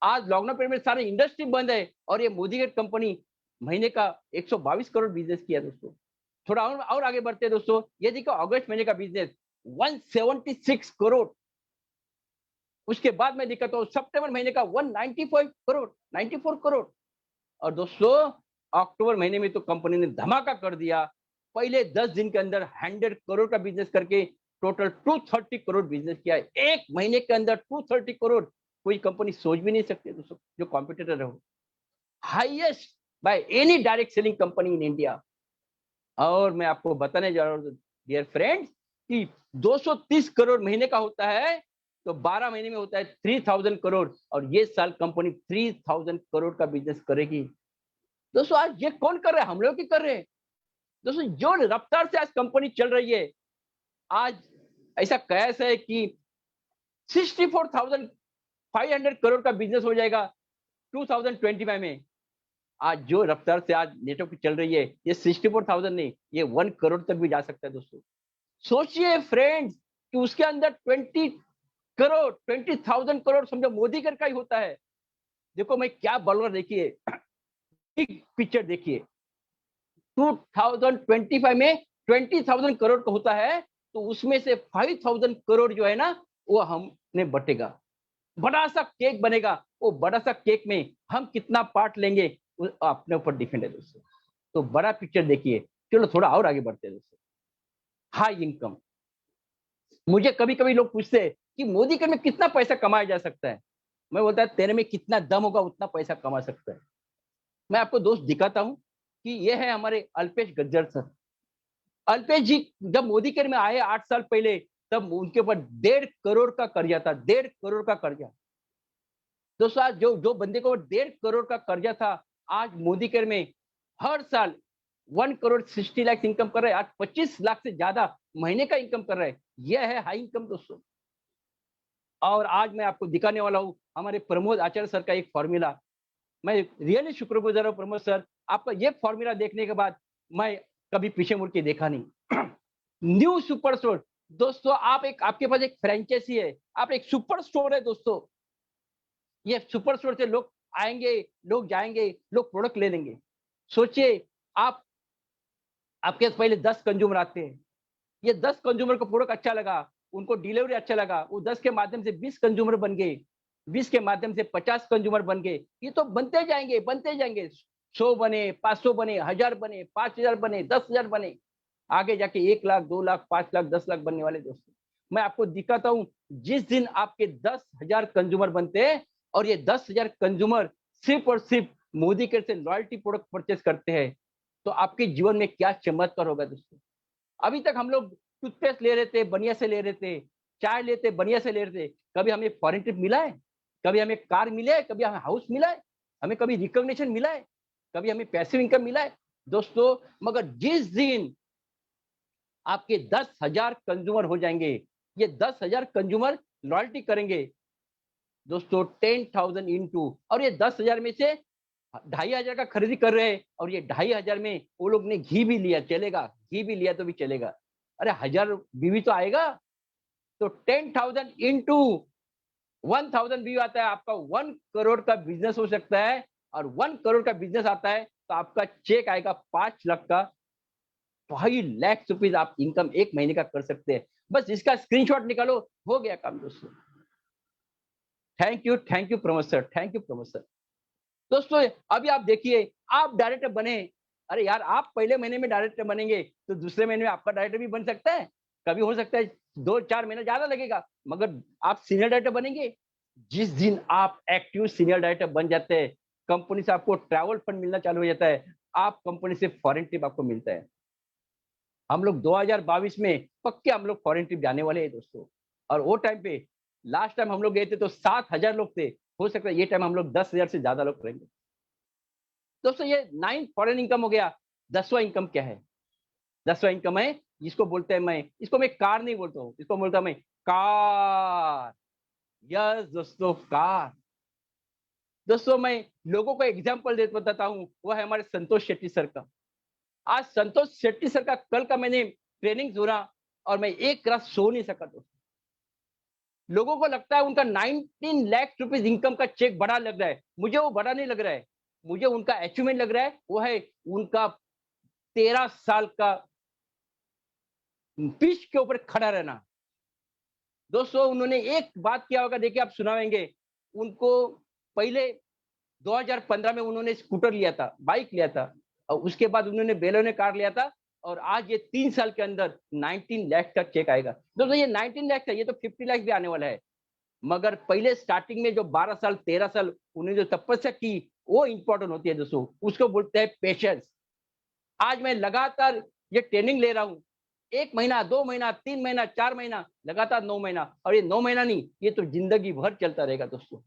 आज लॉकडाउन पीरियड में सारी इंडस्ट्री बंद है और ये मोदी कर कंपनी महीने का 122 करोड़ बिजनेस किया दोस्तों। थोड़ा और आगे बढ़ते हैं दोस्तों, ये देखो अगस्त महीने का बिजनेस 176 करोड़। उसके बाद मैं दिखाता हूँ सितंबर महीने का 195 करोड़, 94 करोड़। और दोस्तों अक्टूबर महीने में तो कंपनी ने धमाका कर दिया, पहले 10 दिन के अंदर 100 करोड़ का बिजनेस करके टोटल 230 करोड़ बिजनेस किया है। एक महीने के अंदर 230 करोड़, कोई कंपनी सोच भी नहीं सकती दोस्तों जो कॉम्पिटिटर हो। Highest by any direct selling company in India. और मैं आपको बताने जा रहा हूँ डियर फ्रेंड्स कि 230 करोड़ महीने का होता है तो 12 महीने में होता है 3000 करोड़, और ये साल कंपनी 3000 करोड़ का बिजनेस करेगी। दोस्तों आज ये कौन कर रहा है, हम लोग ही कर रहे हैं। दोस्तों जो रफ्तार से आज कंपनी चल रही है, आज ऐसा कयास है कि 64,500 करोड़ का बिजनेस हो जाएगा 2025 में। आज जो रफ्तार से आज नेटवर्क चल रही है, ये 64,000 नहीं, ये 1 करोड़ तक भी जा सकता है दोस्तों। सोचिए फ्रेंड्स कि उसके अंदर 20,000 करोड़ समझो मोदी कर का ही होता है। देखो मैं क्या बोल रहा, देखिए बिग पिक्चर देखिए, 2025 में 20,000 करोड़ का होता है तो उसमें से 5,000 करोड़ जो है ना वो हमने बटेगा। बड़ा सा केक बनेगा, वो बड़ा सा केक में हम कितना पार्ट लेंगे वो अपने ऊपर डिपेंड है दोस्तों। तो बड़ा पिक्चर देखिए। चलो थोड़ा और आगे बढ़ते हैं दोस्तों। High income. मुझे कभी कभी लोग पूछते हैं कि मोदी के में कितना पैसा कमाया जा सकता है। मैं बोलता है तेरे में कितना दम होगा उतना पैसा कमा सकता है। मैं आपको दोस्त दिखाता हूँ कि ये है हमारे अल्पेश गज्जर सर। अल्पेश जी जब मोदी केयर में आए 8 साल पहले, तब उनके ऊपर 1.5 करोड़ का कर्जा था। 1.5 करोड़ का कर्जा। दोस्तों आज जो जो बंदे को 1.5 करोड़ का कर्जा था, आज मोदी केयर में हर साल 1 करोड़ 60 लाख इनकम कर रहे हैं। आज 25 लाख से ज्यादा महीने का इनकम कर रहे हैं। यह है हाई इनकम दोस्तों। और आज मैं आपको दिखाने वाला हूँ हमारे प्रमोद आचार्य सर का एक फॉर्मूला। मैं रियली शुक्रगुजार हूँ प्रमोद सर, आपका ये फॉर्मूला देखने के बाद मैं कभी पीछे मुड़ के देखा नहीं। New super store. दोस्तों आप एक, आपके पास एक फ्रेंचाइजी है, आप एक सुपर स्टोर है दोस्तों। ये सुपर स्टोर से लोग आएंगे, लोग जाएंगे, लोग प्रोडक्ट ले लेंगे। सोचिए आप, आपके पास पहले 10 कंज्यूमर आते हैं। ये 10 कंज्यूमर को प्रोडक्ट अच्छा लगा, उनको डिलीवरी अच्छा लगा, वो 10 के माध्यम से 20 कंज्यूमर बन गए, 20 के माध्यम से 50 कंज्यूमर बन गए। ये तो बनते जाएंगे, बनते जाएंगे। 100 बने, 500 बने, 1000 बने, 5000 बने, 10,000 बने, आगे जाके 1 लाख, 2 लाख, 5 लाख, 10 लाख बनने वाले दोस्तों। मैं आपको दिखाता हूँ, जिस दिन आपके 10,000 कंज्यूमर बनते हैं और ये 10,000 कंज्यूमर सिर्फ और सिर्फ मोदी केयर से लॉयल्टी प्रोडक्ट परचेस करते हैं, तो आपके जीवन में क्या चमत्कार होगा दोस्तों। अभी तक हम लोग टूथपेस्ट ले रहे थे, बनिया से ले रहे थे, चाय लेते बनिया से ले रहे थे। कभी हमें फॉरेन ट्रिप मिला है? कभी हमें कार मिले है? कभी हमें हाउस मिला है? हमें कभी रिकॉग्निशन मिला है? कभी हमें पैसिव इनकम मिला है दोस्तों? मगर जिस दिन आपके 10,000 कंज्यूमर हो जाएंगे, ये 10,000 कंज्यूमर लॉयल्टी करेंगे दोस्तों 10,000 इंटू, और ये 10,000 में से 2,500 का खरीदी कर रहे हैं, और ये 2,500 में वो लोग ने घी भी लिया, चलेगा, घी भी लिया तो भी चलेगा। अरे 1000 बीवी तो आएगा। तो 10,000 इंटू 1000 व्यू आता है, आपका 1 करोड़ का बिजनेस हो सकता है। और 1 करोड़ का बिजनेस आता है तो आपका चेक आएगा 5 लाख का। 5 लाख रुपीज आप इनकम एक महीने का कर सकते हैं। बस इसका स्क्रीनशॉट निकालो, हो गया काम दोस्तों। Thank you Pramod sir, thank you Pramod sir. दोस्तों अभी आप देखिए, आप डायरेक्टर बने। अरे यार, आप पहले महीने में डायरेक्टर बनेंगे तो दूसरे महीने में आपका डायरेक्टर भी बन सकता है। कभी हो सकता है 2-4 महीना ज्यादा लगेगा, मगर आप सीनियर डायरेक्टर बनेंगे। जिस दिन आप एक्टिव सीनियर डायरेक्टर बन जाते हैं, कंपनी से आपको ट्रैवल फंड मिलना चालू हो जाता है, आप कंपनी से फॉरेन ट्रिप आपको मिलता है। हम लोग 2022 में पक्के हम लोग फॉरेन ट्रिप जाने वाले हैं दोस्तों। और वो टाइम पे लास्ट टाइम हम लोग गए थे तो 7,000 लोग थे। हो सकता है ये टाइम हम लोग 10,000 से ज्यादा लोग रहेंगे दोस्तों। ये 9 फॉरेन इनकम हो गया। 10वां इनकम क्या है? 10वां इनकम है, जिसको बोलते हैं, मैं इसको मैं कार नहीं बोलता हूँ, इसको बोलता हूँ मैं कार। यस दोस्तों, कार। दोस्तों मैं लोगों को एग्जाम्पल दे बताता हूँ, वो है हमारे संतोष शेट्टी सर का। आज संतोष शेट्टी सर का कल का मैंने ट्रेनिंग सुना और मैं एक रात सो नहीं सका दोस्तों। लोगों को लगता है उनका 19 लाख रुपीज इनकम का चेक बड़ा लग रहा है, मुझे वो बड़ा नहीं लग रहा है। मुझे उनका अचीवमेंट लग रहा है, वो है उनका 13 साल का पिच के ऊपर खड़ा रहना। दोस्तों उन्होंने एक बात किया होगा, देखिए आप सुनाएंगे उनको। पहले 2015 में उन्होंने स्कूटर लिया था, बाइक लिया था, और उसके बाद उन्होंने बेलोने कार लिया था, और आज ये 3 साल के अंदर 19 लाख का चेक आएगा। दोस्तों ये 19 लाख था, ये तो 50 लाख भी आने वाला है। मगर पहले स्टार्टिंग में जो 12 साल 13 साल उन्होंने जो तपस्या की, वो इंपॉर्टेंट होती है दोस्तों, उसको बोलते हैं पेशेंस। आज मैं लगातार ये ट्रेनिंग ले रहा हूँ, 1 महीना, 2 महीना, 3 महीना, 4 महीना, लगातार 9 महीना, और ये 9 महीना नहीं, ये तो जिंदगी भर चलता रहेगा दोस्तों।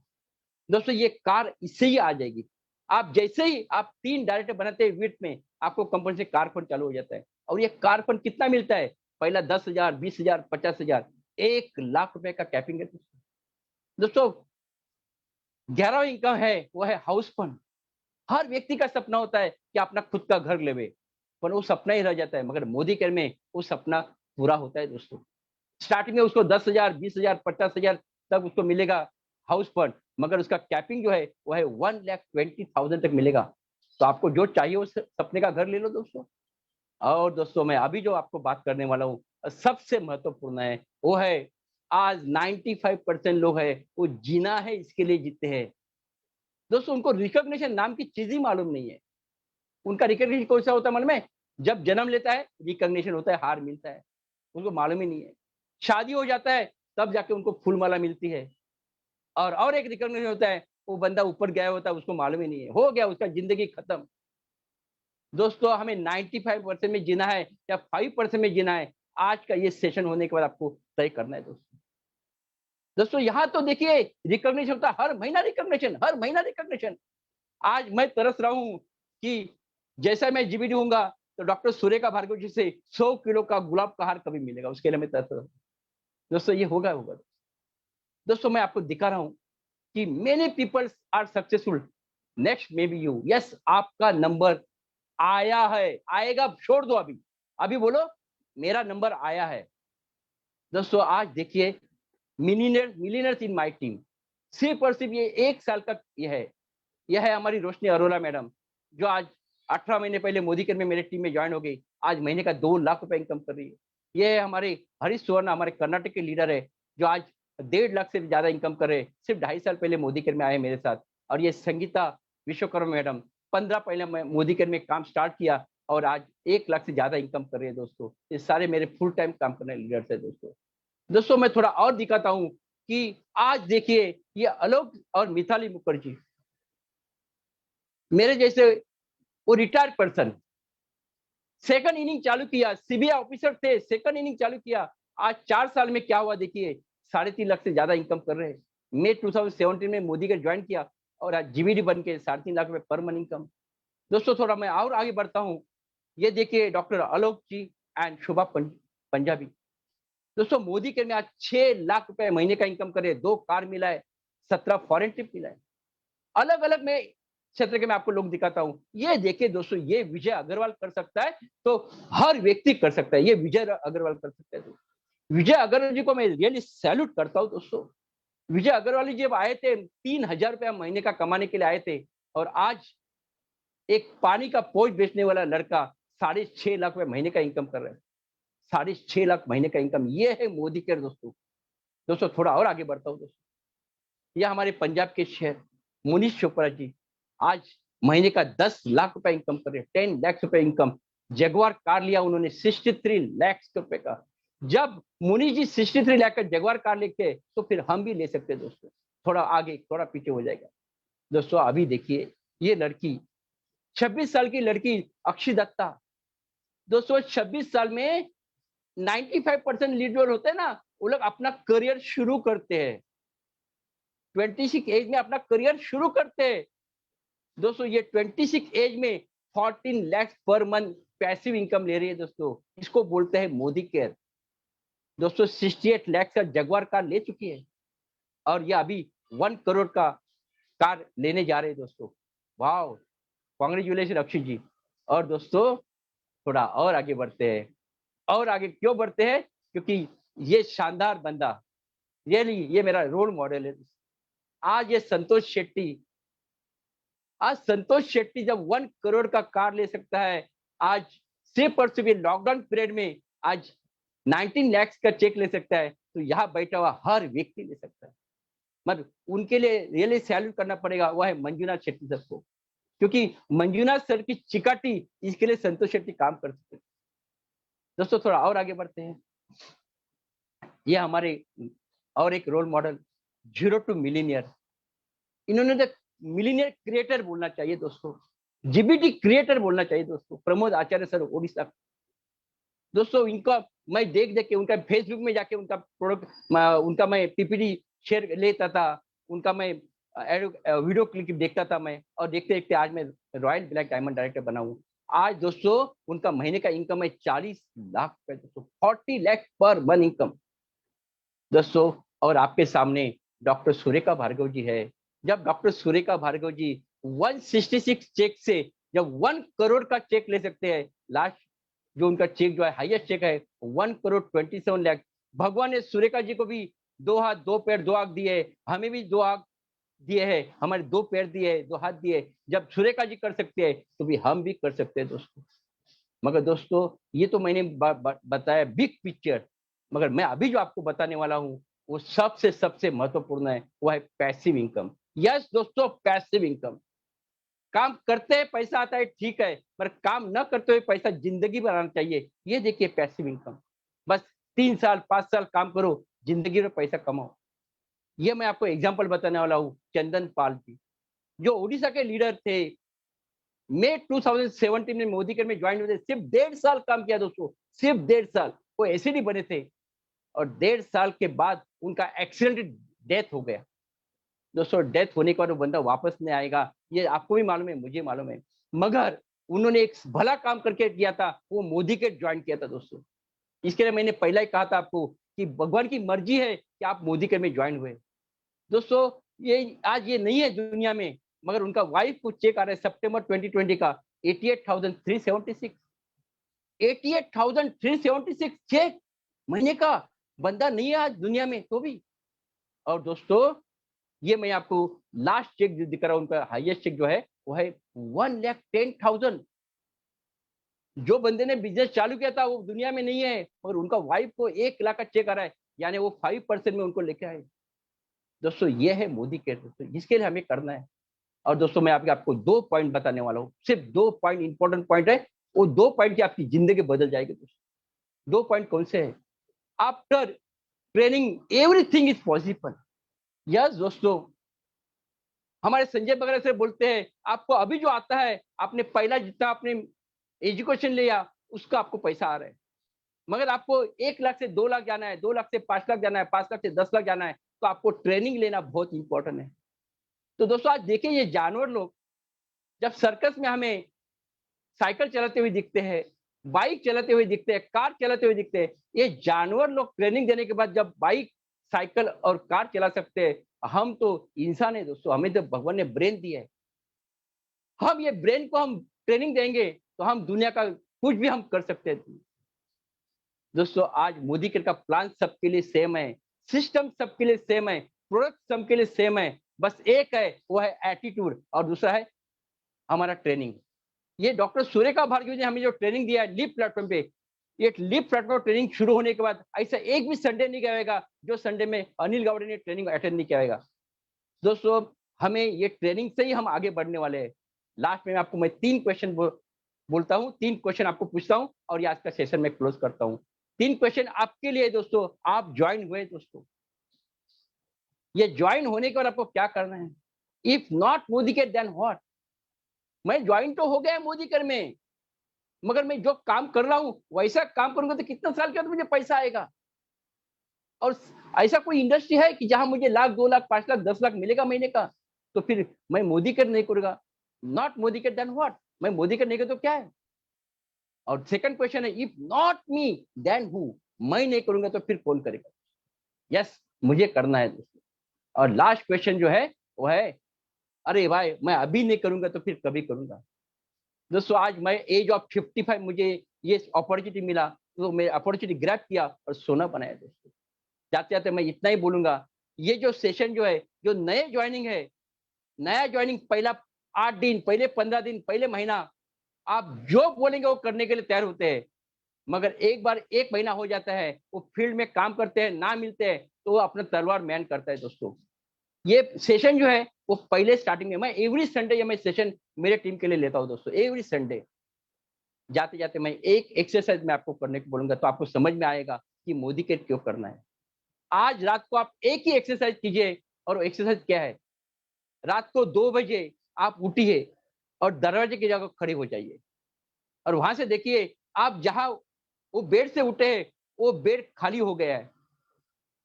दोस्तों ये कार इससे ही आ जाएगी। आप जैसे ही आप 3 डायरेक्टर बनाते हैं वीट में, आपको कंपनी से कार फंड चालू हो जाता है। और ये कार फंड कितना मिलता है? पहला 10,000, 20,000, 50,000, 1 लाख रुपए का कैपिंग है दोस्तों। 11वां इनकम है, वो है हाउस फंड। हर व्यक्ति का सपना होता है कि अपना खुद का घर लेवे, पर वो सपना ही रह जाता है। मगर मोदी केयर में वो सपना पूरा होता है दोस्तों। स्टार्टिंग में उसको 10,000, 20,000, 50,000 तक उसको मिलेगा हाउस फंड, मगर उसका कैपिंग जो है वो है 1,20,000 तक मिलेगा। तो आपको जो चाहिए उस सपने का घर ले लो दोस्तों। और दोस्तों मैं अभी जो आपको बात करने वाला हूँ सबसे महत्वपूर्ण है, वो है आज 95% लोग हैं वो जीना है इसके लिए जीते हैं दोस्तों। उनको रिकॉग्निशन नाम की चीज ही मालूम नहीं है। उनका रिकॉग्निशन कौन सा होता है मन में, जब जन्म लेता है रिकॉग्निशन होता है, हार मिलता है, उनको मालूम ही नहीं है। शादी हो जाता है तब जाके उनको फूलमाला मिलती है, और एक रिकॉग्निशन होता है, वो बंदा ऊपर गया होता है उसको मालूम ही नहीं है, हो गया उसका जिंदगी खत्म। दोस्तों हमें 95% में जीना है या 5% में जीना है, आज का ये सेशन होने के बाद आपको तय करना है दोस्तों। दोस्तों यहाँ तो देखिए रिकॉग्निशन होता है, हर महीना रिकॉग्निशन, हर महीना रिकॉग्निशन। आज मैं तरस रहा हूँ कि जैसा मैं जीबीडी हूँगा तो डॉक्टर सुरेखा भार्गव जी से 100 किलो का गुलाब का हार कभी मिलेगा, उसके लिए मैं तरस रहा हूँ दोस्तों। ये होगा होगा दोस्तों। मैं आपको दिखा रहा हूँ कि many peoples are successful, next may be you. Yes, आपका नंबर आया है, आएगा, छोड़ दो अभी, अभी बोलो मेरा नंबर आया है। दोस्तों आज देखिए मिलीनियर्स इन माय टीम, सिर्फ और सिर्फ ये 1 साल का यह है हमारी रोशनी अरोड़ा मैडम, जो आज 18 महीने पहले मोदी केयर में मेरे टीम में ज्वाइन हो गई, आज महीने का 2 लाख रुपए इनकम कर रही है। ये है हमारे हरीश सुवर्णा, हमारे कर्नाटक के लीडर है, जो आज 1.5 लाख से ज्यादा इनकम कर रहे हैं, सिर्फ 2.5 साल पहले मोदी केयर में आए मेरे साथ। और ये संगीता विश्वकर्मा मैडम 15 पहले मैं मोदी केयर में काम स्टार्ट किया और आज 1 लाख से ज्यादा इनकम कर रहे हैं दोस्तों। ये सारे मेरे फुल टाइम काम करने लीडर्स है दोस्तों। दोस्तों मैं थोड़ा और दिखाता हूँ कि आज देखिए ये आलोक और मिताली मुखर्जी, मेरे जैसे वो रिटायर्ड पर्सन, सेकंड इनिंग चालू किया, सीबीआई ऑफिसर थे, सेकंड इनिंग चालू किया, आज 4 साल में क्या हुआ देखिए, 3.5 लाख से ज्यादा इनकम कर रहे हैं। मैं 2017 में मोदी का ज्वाइन किया और आज जीबीडी बन के 3.5 लाख रुपए पर मंथ इनकम। दोस्तों थोड़ा मैं और आगे बढ़ता हूँ, ये देखिए डॉक्टर आलोक जी एंड शोभा पंजाबी। दोस्तों मोदी के में आज 6 लाख रुपए महीने का इनकम करे, 2 कार मिला है, 17 फॉरेन ट्रिप मिला है। अलग अलग में क्षेत्र के मैं आपको लोग दिखाता हूँ। ये देखिए दोस्तों, ये विजय अग्रवाल कर सकता है तो हर व्यक्ति कर सकता है, ये विजय अग्रवाल कर सकता है। तो विजय अग्रवाल जी को मैं रियली सैल्यूट करता हूँ दोस्तों। विजय अग्रवाल जी जब आए थे 3,000 रुपया महीने का कमाने के लिए आए थे, और आज एक पानी का पोज बेचने वाला लड़का 6.5 लाख रुपए महीने का इनकम कर रहा है। 6.5 लाख महीने का इनकम, ये है मोदी केयर दोस्तों। दोस्तों थोड़ा और आगे बढ़ता हूँ दोस्तों, यह हमारे पंजाब के शहर मुनीष चोपड़ा जी आज महीने का 10 लाख रुपए इनकम कर रहे हैं, 10 लाख रुपए इनकम। जगुआर कार लिया उन्होंने 63 लाख रुपए का। जब मुनीष जी 63 लाख का जगुआर कार लेके, तो फिर हम भी ले सकते हैं दोस्तों। थोड़ा आगे थोड़ा पीछे हो जाएगा दोस्तों। अभी देखिए ये लड़की 26 साल की लड़की अक्षी दत्ता, दोस्तों 26 साल में 95% लीडर होते हैं ना, वो लोग अपना करियर शुरू करते हैं, 26 एज में अपना करियर शुरू करते हैं दोस्तों। ये 26 एज में 14 lakh per month passive income ले रही है दोस्तों। इसको बोलते हैं मोदी केयर दोस्तों। 68 लाख का जगुआर कार ले चुकी है और ये अभी 1 करोड़ का कार लेने जा रहे हैं दोस्तों। वाह, कांग्रेचुलेशन अक्षय जी। और दोस्तों थोड़ा और आगे बढ़ते हैं, और आगे क्यों बढ़ते हैं, क्योंकि ये शानदार बंदा रियली ये मेरा रोल मॉडल है। आज ये संतोष शेट्टी, आज संतोष शेट्टी जब 1 करोड़ का कार ले सकता है, आज सिर्फ और सिर्फ लॉकडाउन पीरियड में आज 19 लाख का चेक ले सकता है, तो यहाँ बैठा हुआ हर व्यक्ति ले सकता है। मतलब उनके लिए रियली सैल्यूट करना पड़ेगा, वो है मंजुनाथ शेट्टी सर को, क्योंकि मंजुनाथ सर की चिकाटी इसके लिए संतोष शेट्टी काम कर सकते हैं। दोस्तों थोड़ा और आगे बढ़ते हैं, ये हमारे और एक role model zero to millionaire, इन्होंने तो मिलीनियर क्रिएटर बोलना चाहिए दोस्तों, जीबीटी क्रिएटर बोलना चाहिए दोस्तों, प्रमोद आचार्य सर ओडिशा। दोस्तों इनका मैं देख देख के, उनका फेसबुक में जाके उनका प्रोडक्ट, उनका मैं पीपीटी शेयर लेता था, उनका मैं वीडियो क्लिप देखता था मैं, और देखते देखते आज मैं रॉयल ब्लैक डायमंड डायरेक्टर बना हूँ। आज दोस्तों उनका महीने का इनकम है 40 लाख रुपए दोस्तों, 40 लाख पर मंथ इनकम दोस्तों। और आपके सामने डॉक्टर सुरेखा भार्गव जी है। जब डॉक्टर सुरेखा भार्गव जी 166 चेक से जब 1 करोड़ का चेक ले सकते हैं, लास्ट जो उनका चेक जो है हाईएस्ट चेक है 1 करोड़ 27 लाख। भगवान ने सुरेखा जी को भी 2 हाथ 2 पैर 2 आंख दिए, हमें भी 2 आंख दिए हैं, हमारे 2 पैर दिए, 2 हाथ दिए। जब सुरेखा जी कर सकते हैं तो भी हम भी कर सकते हैं दोस्तों। मगर दोस्तों ये तो मैंने बताया बिग पिक्चर, मगर मैं अभी जो आपको बताने वाला हूँ वो सबसे सबसे महत्वपूर्ण है, वो है पैसिव इनकम। यस दोस्तों, पैसिव इनकम। काम करते हैं पैसा आता है, ठीक है, पर काम न करते हुए पैसा जिंदगी भर आना चाहिए। ये देखिए पैसिव इनकम। बस 3 साल 5 साल काम करो, जिंदगी में पैसा कमाओ। ये मैं आपको एग्जांपल बताने वाला हूँ, चंदन पाल जी, जो उड़ीसा के लीडर थे। मई 2017 में मोदी के में ज्वाइन हुए थे, सिर्फ 1.5 साल काम किया दोस्तों, सिर्फ 1.5 साल। वो एसईडी बने थे और 1.5 साल के बाद उनका एक्सीडेंट डेथ हो गया। दोस्तों डेथ होने के बाद वो बंदा वापस नहीं आएगा, ये आपको भी मालूम है, मुझे मालूम है। मगर उन्होंने एक भला काम करके किया था, वो मोदी के ज्वाइन किया था दोस्तों। इसके लिए मैंने पहला ही कहा था आपको कि भगवान की मर्जी है कि आप मोदी के में ज्वाइन हुए। दोस्तों ये आज ये नहीं है दुनिया में, मगर उनका वाइफ को चेक आ रहा है सितंबर 2020 का 88,376 88,376 चेक महीने का। बंदा नहीं है आज दुनिया में तो भी। और दोस्तों ये मैं आपको लास्ट चेक जो दिख रहा हूं, उनका हाईएस्ट चेक जो है वो है 1,10,000। जो बंदे ने बिजनेस चालू किया था वो दुनिया में नहीं है, मगर उनका वाइफ को 1 लाख का चेक आ रहा है, यानी वो 5% में उनको लेके आए। दोस्तों ये है मोदी के, दोस्तों जिसके लिए हमें करना है। और दोस्तों मैं आपको 2 पॉइंट बताने वाला हूँ, सिर्फ 2 पॉइंट इंपॉर्टेंट पॉइंट है। वो 2 पॉइंट की आपकी जिंदगी बदल जाएगी दोस्तों। 2 पॉइंट कौन से हैं? After training everything is possible. Yes दोस्तों, हमारे संजय वगैरह से बोलते हैं आपको अभी जो आता है, आपने पहला जितना आपने एजुकेशन लिया उसका आपको पैसा आ रहा है, मगर आपको 1 लाख से 2 लाख जाना है, 2 लाख से 5 लाख जाना है, 5 लाख से 10 लाख जाना है, तो आपको ट्रेनिंग लेना बहुत इंपॉर्टेंट है। तो दोस्तों आज देखिए ये जानवर लोग जब सर्कस में हमें साइकिल चलाते हुए दिखते हैं, बाइक चलाते हुए दिखते हैं, कार चलाते हुए दिखते हैं, ये जानवर लोग ट्रेनिंग देने के बाद जब बाइक साइकिल और कार चला सकते हैं, हम तो इंसान है दोस्तों, हमें तो भगवान ने ब्रेन दिया है। हम ये ब्रेन को हम ट्रेनिंग देंगे तो हम दुनिया का कुछ भी हम कर सकते हैं। दोस्तों आज मोदी का प्लान सबके लिए सेम है, सिस्टम सबके लिए सेम है, प्रोडक्ट सबके लिए सेम है, बस एक है वो है एटीट्यूड और दूसरा है हमारा ट्रेनिंग। ये डॉक्टर सुरेखा भार्गव ने हमें जो ट्रेनिंग दिया है लीप प्लेटफॉर्म पे, ये लीप प्लेटफॉर्म ट्रेनिंग शुरू होने के बाद ऐसा एक भी संडे नहीं गएगा जो संडे में अनिल गावड़े ने ट्रेनिंग अटेंड नहीं किया होगा। दोस्तों हमें ये ट्रेनिंग से ही हम आगे बढ़ने वाले हैं। लास्ट में आपको मैं 3 क्वेश्चन बोलता हूँ, 3 क्वेश्चन आपको पूछता हूँ और ये आज का सेशन में क्लोज करता हूँ। 3 क्वेश्चन आपके लिए दोस्तों, आप ज्वाइन हुए दोस्तों, ये ज्वाइन होने के बाद आपको क्या करना है? इफ नॉट मोदी के देन व्हाट? मैं ज्वाइन तो हो गया मोदी कर में, मगर मैं जो काम कर रहा हूं वैसा काम करूंगा तो कितना साल के बाद मुझे पैसा आएगा? और ऐसा कोई इंडस्ट्री है कि जहां मुझे लाख 2 लाख 5 लाख 10 लाख मिलेगा महीने का? तो फिर मैं मोदी कर नहीं करूंगा। नॉट मोदी कर देन व्हाट? मैं मोदी कर नहीं कर तो क्या है? और सेकंड क्वेश्चन है if not me then who? मैं नहीं करूंगा तो फिर कौन करेगा? यस मुझे करना है दोस्तों। और लास्ट क्वेश्चन जो है वो है अरे भाई मैं अभी नहीं करूंगा तो फिर कभी करूंगा? दोस्तों आज मैं एज ऑफ 55 मुझे ये अपॉर्चुनिटी मिला, तो मैं अपॉर्चुनिटी ग्रैब किया और सोना बनाया दोस्तों। जाते जाते मैं इतना ही बोलूंगा, ये जो सेशन जो है, जो नए ज्वाइनिंग है, नया ज्वाइनिंग पहला 8 दिन, पहले 15 दिन, पहले महीना आप जो बोलेंगे वो करने के लिए तैयार होते हैं, मगर एक बार 1 महीना हो जाता है, वो फील्ड में काम करते हैं, ना मिलते हैं तो वो अपना तलवार मैन करता है दोस्तों। ये सेशन जो है वो पहले स्टार्टिंग में मैं एवरी संडे ये मैं सेशन मेरे टीम के लिए लेता हूँ दोस्तों, एवरी संडे। जाते जाते मैं एक एक्सरसाइज में आपको करने को बोलूंगा तो आपको समझ में आएगा कि मोदी के क्यों करना है। आज रात को आप एक ही एक्सरसाइज कीजिए, और वो एक्सरसाइज क्या है? रात को 2 बजे आप उठिए और दरवाजे की जगह खड़े हो जाइए और वहां से देखिए आप जहां वो बेड से उठे हैं वो बेड खाली हो गया है।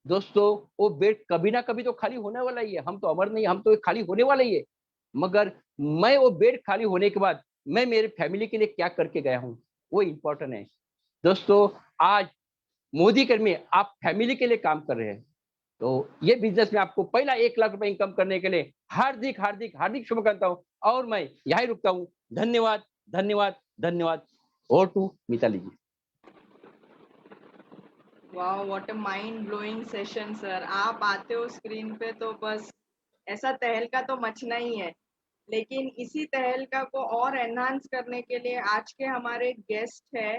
दोस्तों वो बेड कभी ना कभी तो खाली होने वाला ही है, हम तो अमर नहीं, हम तो खाली होने वाला ही है। मगर मैं वो बेड खाली होने के बाद मैं मेरे फैमिली के लिए क्या करके गया हूँ वो इंपॉर्टेंट है। दोस्तों आज मोदी कर में आप फैमिली के लिए काम कर रहे हैं, तो ये बिजनेस में आपको पहला 1 लाख रुपए इनकम करने के लिए हार्दिक हार्दिक हार्दिक शुभकामनाएं हूँ और मैं यही रुकता हूँ। धन्यवाद धन्यवाद धन्यवाद। ओवर टू मिताली जी। वाह, what a mind blowing session sir. आप आते हो स्क्रीन पे तो बस ऐसा तहलका तो मचना ही है। लेकिन इसी तहलका को और एनहांस करने के लिए आज के हमारे गेस्ट है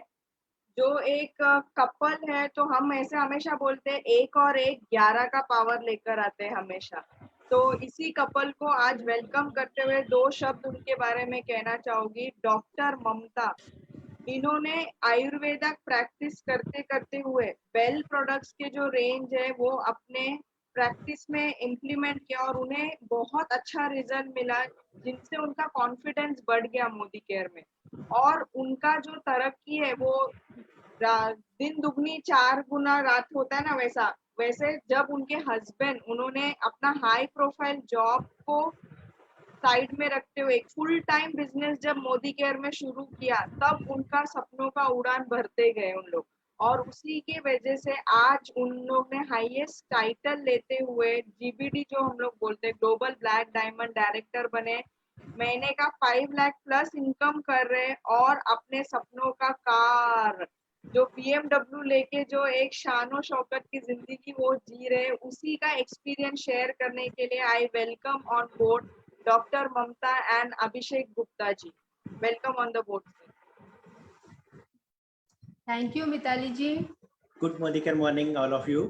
जो एक कपल है तो हम ऐसे हमेशा बोलते हैं 1 और 1 11 का पावर लेकर आते हैं हमेशा। तो इसी कपल को आज वेलकम करते हुए 2 शब्द उनके बारे में कहना चाहूंगी। डॉक्टर ममता, इन्होंने आयुर्वेदा प्रैक्टिस करते करते हुए बेल प्रोडक्ट्स के जो रेंज है वो अपने प्रैक्टिस में इम्प्लीमेंट किया और उन्हें बहुत अच्छा रिजल्ट मिला, जिनसे उनका कॉन्फिडेंस बढ़ गया मोदी केयर में। और उनका जो तरक्की है वो दिन दुगनी 4 गुना रात होता है ना, वैसा वैसे जब उनके हस्बैंड उन्होंने अपना हाई प्रोफाइल जॉब को साइड में रखते हुए एक फुल टाइम बिजनेस जब मोदी केयर में शुरू किया, तब उनका सपनों का उड़ान भरते गए उन लोग। और उसी की वजह से आज उन लोग ने हाईएस्ट टाइटल लेते हुए जीबीडी जो हम लोग बोलते हैं ग्लोबल ब्लैक डायमंड डायरेक्टर बने, महीने का 5 लाख प्लस इनकम कर रहे और अपने सपनों का कार जो BMW लेके जो एक शानो शौकत की जिंदगी वो जी रहे, उसी का एक्सपीरियंस शेयर करने के लिए I welcome on board doctor Mamta and Abhishek Gupta ji. Welcome on the board. Thank you Mitali ji. Good morning all of you.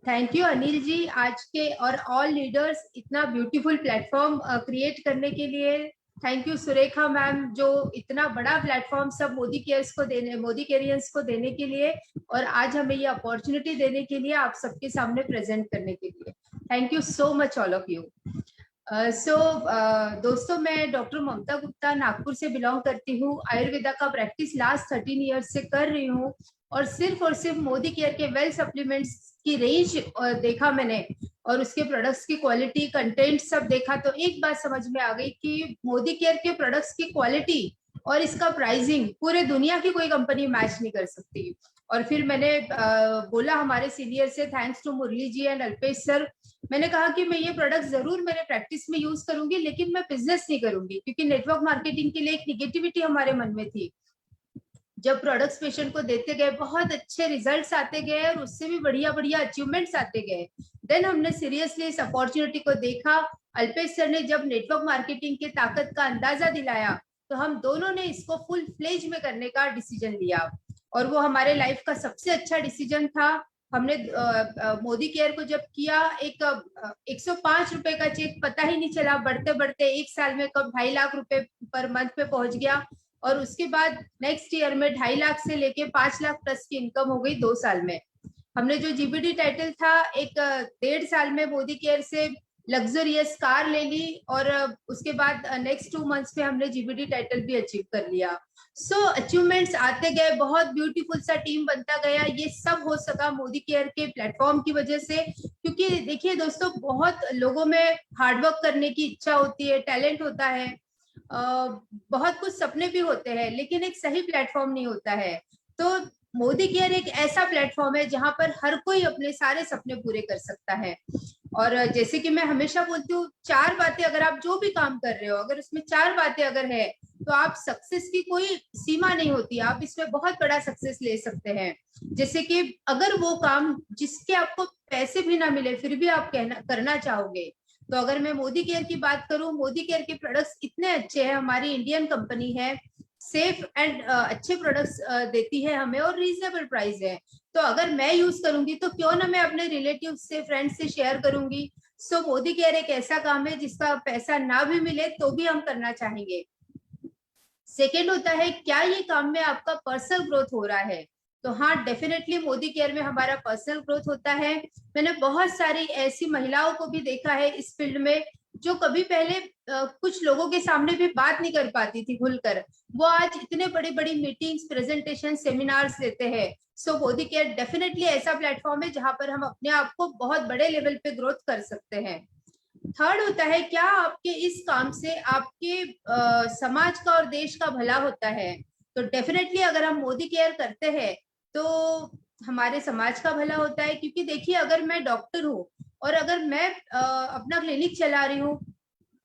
Thank you Anil ji, आज के और ऑल लीडर्स इतना ब्यूटीफुल प्लेटफॉर्म क्रिएट करने के लिए। थैंक यू सुरेखा मैम, जो इतना बड़ा प्लेटफॉर्म सब मोदी केयर्स को देने, मोदी केरियंस को देने के लिए, और आज हमें ये अपॉर्चुनिटी देने के लिए, आप सबके सामने प्रेजेंट करने के लिए। Thank you so much all of you. दोस्तों, मैं डॉक्टर ममता गुप्ता नागपुर से बिलोंग करती हूँ। आयुर्वेदा का प्रैक्टिस लास्ट 13 ईयर्स से कर रही हूँ और सिर्फ मोदी केयर के वेल सप्लीमेंट्स की रेंज देखा मैंने और उसके प्रोडक्ट्स की क्वालिटी, कंटेंट सब देखा तो एक बात समझ में आ गई कि मोदी केयर के प्रोडक्ट्स की क्वालिटी और इसका प्राइसिंग पूरे दुनिया की कोई कंपनी मैच नहीं कर सकती। और फिर मैंने बोला हमारे सीनियर से, thanks to Murali ji and Alpesh sir, मैंने कहा कि मैं ये प्रोडक्ट जरूर मेरे प्रैक्टिस में यूज करूंगी, लेकिन मैं बिजनेस नहीं करूंगी, क्योंकि नेटवर्क मार्केटिंग के लिए एक निगेटिविटी हमारे मन में थी। जब प्रोडक्ट्स पेशेंट को देते गए, बहुत अच्छे रिजल्ट्स आते गए और उससे भी बढ़िया बढ़िया अचीवमेंट्स आते गए। देन हमने सीरियसली इस अपॉर्चुनिटी को देखा। अल्पेश सर ने जब नेटवर्क मार्केटिंग की ताकत का अंदाजा दिलाया, तो हम दोनों ने इसको फुल फ्लेज में करने का डिसीजन लिया और वो हमारे लाइफ का सबसे अच्छा डिसीजन था। हमने मोदी केयर को जब किया, एक 105 रुपए का चेक पता ही नहीं चला, बढ़ते बढ़ते एक साल में कब 2.5 लाख रुपए पर मंथ पे पहुंच गया और उसके बाद नेक्स्ट ईयर में 2.5 लाख से लेके 5 लाख प्लस की इनकम हो गई 2 साल में। हमने जो जीबीडी टाइटल था, एक 1.5 साल में मोदी केयर से लग्जरियस कार ले ली और उसके बाद नेक्स्ट 2 मंथ्स में हमने जीबीडी टाइटल भी अचीव कर लिया। सो अचीवमेंट्स आते गए, बहुत ब्यूटीफुल सा टीम बनता गया। ये सब हो सका मोदी केयर के प्लेटफॉर्म की वजह से, क्योंकि देखिए दोस्तों, बहुत लोगों में हार्डवर्क करने की इच्छा होती है, टैलेंट होता है, बहुत कुछ सपने भी होते हैं, लेकिन एक सही प्लेटफॉर्म नहीं होता है। तो मोदी केयर एक ऐसा प्लेटफॉर्म है जहां पर हर कोई अपने सारे सपने पूरे कर सकता है। और जैसे कि मैं हमेशा बोलती हूँ, 4 बातें अगर आप जो भी काम कर रहे हो, अगर उसमें 4 बातें अगर है, तो आप सक्सेस की कोई सीमा नहीं होती, आप इसमें बहुत बड़ा सक्सेस ले सकते हैं। जैसे कि अगर वो काम जिसके आपको पैसे भी ना मिले फिर भी आप करना चाहोगे, तो अगर मैं मोदी केयर की बात करूं, मोदी केयर के प्रोडक्ट्स इतने अच्छे हैं, हमारी इंडियन कंपनी है, सेफ एंड अच्छे प्रोडक्ट्स देती है हमें और रीजनेबल प्राइस है। तो अगर मैं यूज करूंगी तो क्यों ना मैं अपने रिलेटिव से, फ्रेंड्स से शेयर करूंगी। सो मोदी केयर एक ऐसा काम है जिसका पैसा ना भी मिले तो भी हम करना चाहेंगे। सेकेंड होता है, क्या ये काम में आपका पर्सनल ग्रोथ हो रहा है? तो हाँ, डेफिनेटली मोदी केयर में हमारा पर्सनल ग्रोथ होता है। मैंने बहुत सारी ऐसी महिलाओं को भी देखा है इस फील्ड में जो कभी पहले कुछ लोगों के सामने भी बात नहीं कर पाती थी खुलकर, वो आज इतने बड़ी बड़ी मीटिंग्स, प्रेजेंटेशन, सेमिनार्स देते हैं। सो मोदी केयर डेफिनेटली ऐसा प्लेटफॉर्म है जहां पर हम अपने आप को बहुत बड़े लेवल पे ग्रोथ कर सकते हैं। थर्ड होता है, क्या आपके इस काम से आपके समाज का और देश का भला होता है? तो डेफिनेटली अगर हम मोदी केयर करते हैं तो हमारे समाज का भला होता है, क्योंकि देखिए, अगर मैं डॉक्टर हूँ और अगर मैं अपना क्लिनिक चला रही हूँ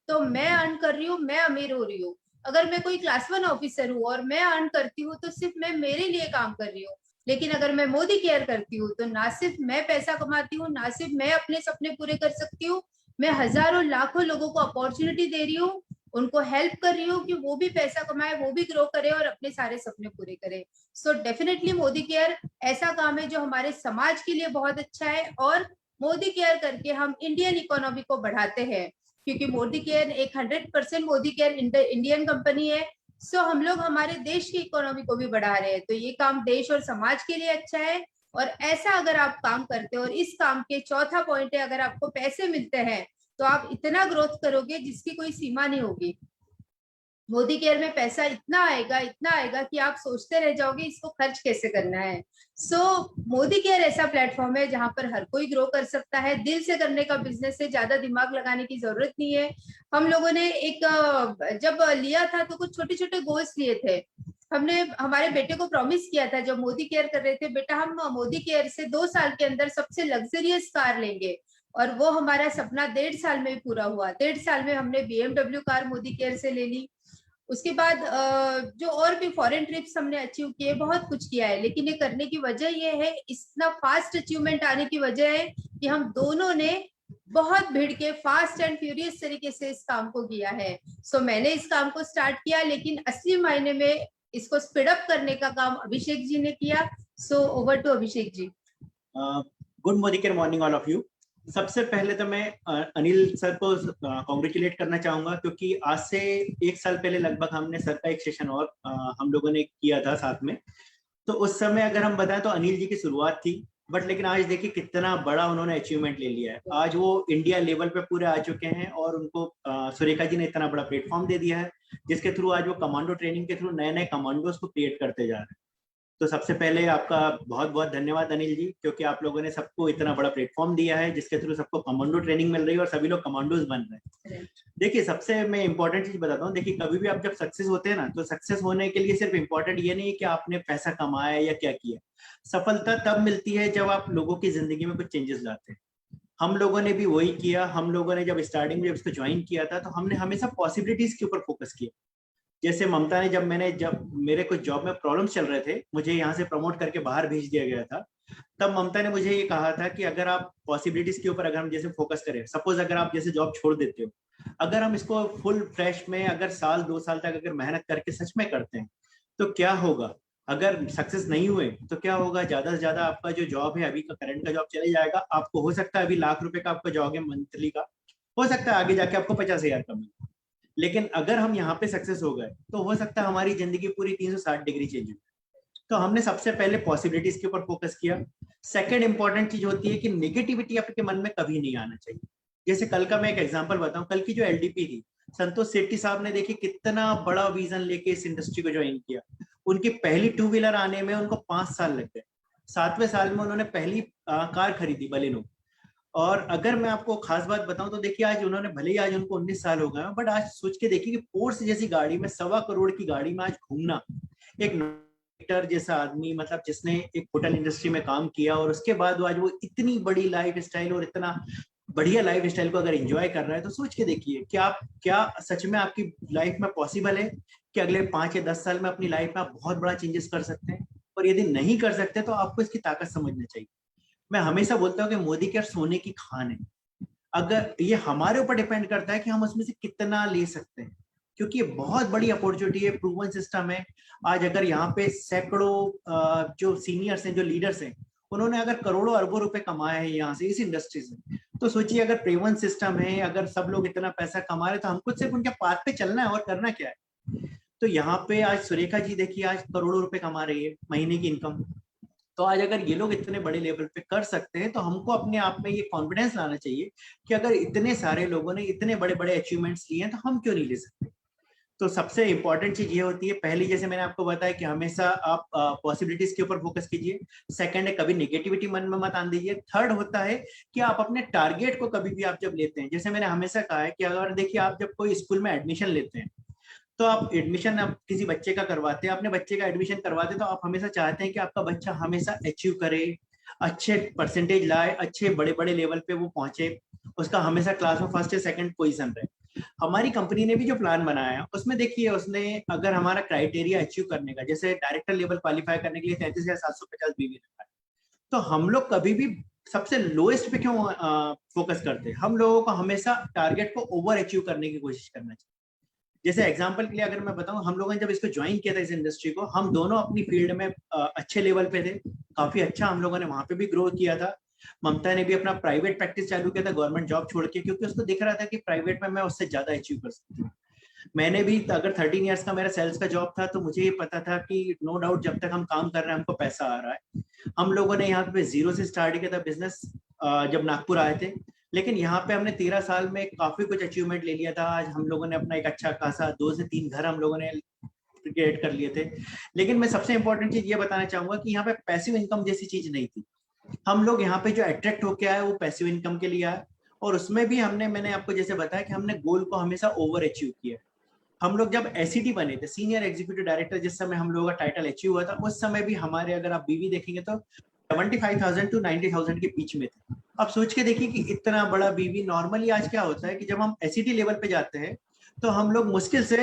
तो मैं अर्न कर रही हूँ, मैं अमीर हो रही हूँ। अगर मैं कोई क्लास 1 ऑफिसर हूँ और मैं अर्न करती हूँ तो सिर्फ मैं मेरे लिए काम कर रही हूँ, लेकिन अगर मैं मोदी केयर करती हूँ तो ना सिर्फ मैं पैसा कमाती हूँ, ना सिर्फ मैं अपने सपने पूरे कर सकती हूँ, मैं हजारों लाखों लोगों को अपॉर्चुनिटी दे रही हूँ उनको हेल्प कर रही हूँ कि वो भी पैसा कमाए, वो भी ग्रो करे और अपने सारे सपने पूरे करे। सो डेफिनेटली मोदी केयर ऐसा काम है जो हमारे समाज के लिए बहुत अच्छा है, और मोदी केयर करके हम इंडियन इकोनॉमी को बढ़ाते हैं, क्योंकि मोदी केयर एक 100% मोदी केयर इंडियन कंपनी है। सो हम लोग हमारे देश की इकोनॉमी को भी बढ़ा रहे हैं, तो ये काम देश और समाज के लिए अच्छा है। और ऐसा अगर आप काम करते हो, और इस काम के चौथा पॉइंट है, अगर आपको पैसे मिलते हैं तो आप इतना ग्रोथ करोगे जिसकी कोई सीमा नहीं होगी। मोदी केयर में पैसा इतना आएगा कि आप सोचते रह जाओगे इसको खर्च कैसे करना है। सो मोदी केयर ऐसा प्लेटफॉर्म है जहां पर हर कोई ग्रो कर सकता है। दिल से करने का बिजनेस है, ज्यादा दिमाग लगाने की जरूरत नहीं है। हम लोगों ने जब लिया था तो कुछ छोटे छोटे गोल्स लिए थे। हमने हमारे बेटे को प्रॉमिस किया था जब मोदी केयर कर रहे थे, बेटा हम मोदी केयर से 2 साल के अंदर सबसे लग्जरियस कार लेंगे। और वो हमारा सपना 1.5 साल में भी पूरा हुआ। 1.5 साल में हमने BMW कार मोदी केयर से ले ली। उसके बाद जो और भी फॉरेन ट्रिप्स हमने अचीव किए, बहुत कुछ किया है। लेकिन ये करने की वजह ये है, इतना फास्ट अचीवमेंट आने की वजह है कि हम दोनों ने बहुत भिड़ के फास्ट एंड फ्यूरियस तरीके से इस काम को किया है। सो मैंने इस काम को स्टार्ट किया, लेकिन असली मायने में इसको स्पीड अप करने का काम अभिषेक जी ने किया। So over to Abhishek ji. Good Modicare morning all of you. सबसे पहले तो मैं अनिल सर को कॉन्ग्रेचुलेट करना चाहूंगा, क्योंकि आज से 1 साल पहले लगभग हमने सर का एक सेशन और हम लोगों ने किया था साथ में। तो उस समय अगर हम बताएं तो अनिल जी की शुरुआत थी, बट लेकिन आज देखिए कितना बड़ा उन्होंने अचीवमेंट ले लिया है। आज वो इंडिया लेवल पे पूरे आ चुके हैं, और उनको सुरेखा जी ने इतना बड़ा प्लेटफॉर्म दे दिया है जिसके थ्रू आज वो कमांडो ट्रेनिंग के थ्रू नए नए कमांडोज को क्रिएट करते जा रहे हैं। तो सबसे पहले आपका बहुत बहुत धन्यवाद अनिल जी, क्योंकि आप लोगों ने सबको इतना बड़ा प्लेटफॉर्म दिया है जिसके थ्रू सबको कमांडो ट्रेनिंग मिल रही है और सभी लोग कमांडोज बन रहे हैं। देखिए सबसे मैं इंपॉर्टेंट चीज बताता हूँ, देखिए कभी भी आप जब सक्सेस होते हैं ना, तो सक्सेस होने के लिए सिर्फ इंपॉर्टेंट ये नहीं है कि आपने पैसा कमाया या क्या किया। सफलता तब मिलती है जब आप लोगों की जिंदगी में कुछ चेंजेस लाते हैं। हम लोगों ने भी वही किया। हम लोगों ने जब स्टार्टिंग में जब इसको ज्वाइन किया था तो हमने हमेशा पॉसिबिलिटीज के ऊपर फोकस किया। जैसे ममता ने जब मेरे कुछ जॉब में प्रॉब्लम्स चल रहे थे, मुझे यहाँ से प्रमोट करके बाहर भेज दिया गया था, तब ममता ने मुझे ये कहा था कि अगर आप पॉसिबिलिटीज के ऊपर अगर हम जैसे फोकस करें, सपोज अगर आप जैसे जॉब छोड़ देते हो, अगर हम इसको फुल फ्रेश में अगर 1-2 साल तक अगर मेहनत करके सच में करते हैं तो क्या होगा। अगर सक्सेस नहीं हुए तो क्या होगा, ज्यादा से ज्यादा आपका जो जॉब है अभी का करंट का जॉब चले जाएगा। आपको हो सकता है अभी ₹1,00,000 का आपका जॉब है मंथली का, हो सकता है आगे जाके आपको 50,000 का मिले। लेकिन अगर हम यहाँ पे सक्सेस हो गए तो हो सकता है हमारी जिंदगी पूरी 360 डिग्री चेंज हो। तो हमने सबसे पहले पॉसिबिलिटीज के ऊपर फोकस किया। सेकंड इंपॉर्टेंट चीज होती है कि नेगेटिविटी आपके मन में कभी नहीं आना चाहिए। जैसे कल का मैं एक एग्जांपल बताऊं, कल की जो LDP थी, संतोष सेठी साहब ने देखिए कितना बड़ा विजन लेके इस इंडस्ट्री को ज्वाइन किया। उनकी पहली 2 व्हीलर आने में उनको 5 साल लग गए। 7वें साल में उन्होंने पहली कार खरीदी बलेनो। और अगर मैं आपको खास बात बताऊं तो देखिए आज उन्होंने, भले ही आज उनको 19 साल हो गए, बट आज सोच के देखिए कि पोर्स जैसी गाड़ी में 1.25 करोड़ की गाड़ी में आज घूमना, एक एक्टर जैसा आदमी, मतलब जिसने एक होटल इंडस्ट्री में काम किया और उसके बाद आज वो इतनी बड़ी लाइफ स्टाइल और इतना बढ़िया लाइफ स्टाइल को अगर एंजॉय कर रहा है, तो सोच के देखिए कि आप क्या सच में आपकी लाइफ में पॉसिबल है कि अगले 5 या 10 साल में अपनी लाइफ में आप बहुत बड़ा चेंजेस कर सकते हैं। और यदि नहीं कर सकते तो आपको इसकी ताकत समझना चाहिए। मैं हमेशा बोलता हूँ कि मोदी केयर सोने की खान है। अगर ये हमारे ऊपर डिपेंड करता है कि हम उसमें से कितना ले सकते हैं, क्योंकि ये बहुत बड़ी अपॉर्चुनिटी है, प्रूवन सिस्टम है। आज अगर यहाँ पे सैकड़ों जो सीनियर्स हैं, जो लीडर्स हैं, उन्होंने अगर करोड़ों अरबों रुपए कमाए हैं यहाँ से, इस इंडस्ट्री से, तो सोचिए अगर प्रूवन सिस्टम है, अगर सब लोग इतना पैसा कमा रहे, तो हमको सिर्फ उनके पाथ पे चलना है और करना क्या है। तो यहाँ पे आज सुरेखा जी देखिए आज करोड़ों रुपए कमा रही है महीने की इनकम। तो आज अगर ये लोग इतने बड़े लेवल पे कर सकते हैं तो हमको अपने आप में ये कॉन्फिडेंस लाना चाहिए कि अगर इतने सारे लोगों ने इतने बड़े बड़े अचीवमेंट्स लिए हैं तो हम क्यों नहीं ले सकते। तो सबसे इंपॉर्टेंट चीज ये होती है, पहली जैसे मैंने आपको बताया कि हमेशा आप पॉसिबिलिटीज के ऊपर फोकस कीजिए। सेकंड है कभी नेगेटिविटी मन में मत आने दीजिए। थर्ड होता है कि आप अपने टारगेट को कभी भी आप जब लेते हैं, जैसे मैंने हमेशा कहा है कि अगर देखिए आप जब कोई स्कूल में एडमिशन लेते हैं, तो आप एडमिशन आप किसी बच्चे का करवाते हैं, अपने बच्चे का एडमिशन करवाते हैं, तो आप हमेशा चाहते हैं कि आपका बच्चा हमेशा अचीव करे, अच्छे परसेंटेज लाए, अच्छे बड़े बड़े लेवल पे वो पहुंचे, उसका हमेशा क्लास में फर्स्ट या सेकंड पोजीशन रहे। हमारी कंपनी ने भी जो प्लान बनाया उसमें देखिए, उसने अगर हमारा क्राइटेरिया अचीव करने का, जैसे डायरेक्टर लेवल क्वालिफाई करने के लिए 33,750 बीवी रखा है, तो हम लोग कभी भी सबसे लोएस्ट पे क्यों फोकस करते हैं। हम लोगों को हमेशा टारगेट को ओवर अचीव करने की कोशिश करना चाहिए। जैसे एग्जांपल के लिए अगर मैं बताऊं, हम लोगों ने जब इसको ज्वाइन किया था इस इंडस्ट्री को, हम दोनों अपनी फील्ड में अच्छे लेवल पे थे, काफी अच्छा हम लोगों ने वहां पे भी ग्रो किया था। ममता ने भी अपना प्राइवेट प्रैक्टिस चालू किया था गवर्नमेंट जॉब छोड़ के, क्योंकि उसको दिख रहा था कि प्राइवेट में मैं उससे ज्यादा अचीव कर सकती हूँ। मैंने भी, अगर 13 इयर्स का मेरा सेल्स का जॉब था, तो मुझे ये पता था कि नो डाउट जब तक हम काम कर रहे हैं हमको पैसा आ रहा है। हम लोगों ने यहाँ पे जीरो से स्टार्ट किया था बिजनेस जब नागपुर आए थे, लेकिन यहाँ पे हमने 13 साल में काफी कुछ अचीवमेंट ले लिया था। आज हम लोगों ने अपना एक अच्छा खासा 2 से 3 घर हम लोगों ने क्रिएट कर लिए थे। लेकिन मैं सबसे इंपॉर्टेंट चीज ये बताना चाहूंगा कि यहाँ पे पैसिव इनकम जैसी चीज नहीं थी। हम लोग यहाँ पे जो अट्रैक्ट होके आए वो पैसिव इनकम के लिए आए, और उसमें भी मैंने आपको जैसे बताया कि हमने गोल को हमेशा ओवर अचीव किया। हम लोग जब एसीटी बने थे, सीनियर एग्जीक्यूटिव डायरेक्टर, जिस समय हम लोगों का टाइटल अचीव हुआ था, उस समय भी हमारे, अगर आप बीवी देखेंगे तो 75,000 टू 90,000 के बीच में थे। अब सोच के देखिए कि इतना बड़ा बीवी, नॉर्मली आज क्या होता है कि जब हम एसीटी लेवल पे जाते हैं तो हम लोग मुश्किल से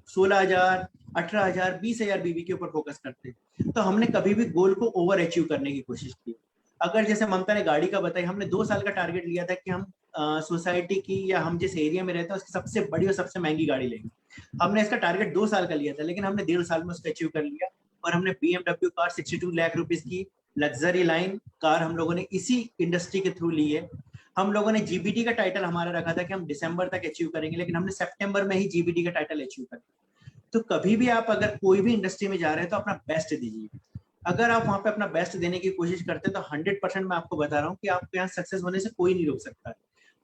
16,000, 18,000, 20,000 बीवी के ऊपर फोकस करते हैं। तो हमने कभी भी गोल को ओवर अचीव करने की कोशिश की। अगर जैसे ममता ने गाड़ी का बताई, हमने 2 साल का टारगेट लिया था कि हम सोसाइटी की, या हम जिस एरिया में रहते हैं उसकी सबसे बड़ी और सबसे महंगी गाड़ी लेंगे। हमने इसका टारगेट 2 साल का लिया था, लेकिन हमने 1.5 साल में उसको अचीव कर लिया। और हमने BMW कार 62 लाख रुपीस की लग्जरी लाइन कार हम लोगों ने इसी इंडस्ट्री के थ्रू ली है। हम लोगों ने जीबीटी का टाइटल हमारा रखा था कि हम दिसंबर तक अचीव करेंगे, लेकिन हमने सितंबर में ही जीबीटी का टाइटल अचीव कर लिया। तो कभी भी आप अगर कोई भी इंडस्ट्री में जा रहे हैं तो अपना बेस्ट दीजिए। अगर आप वहां पे अपना बेस्ट देने की कोशिश करते हैं तो 100% मैं आपको बता रहा हूँ कि आपको यहाँ सक्सेस होने से कोई नहीं रोक सकता है।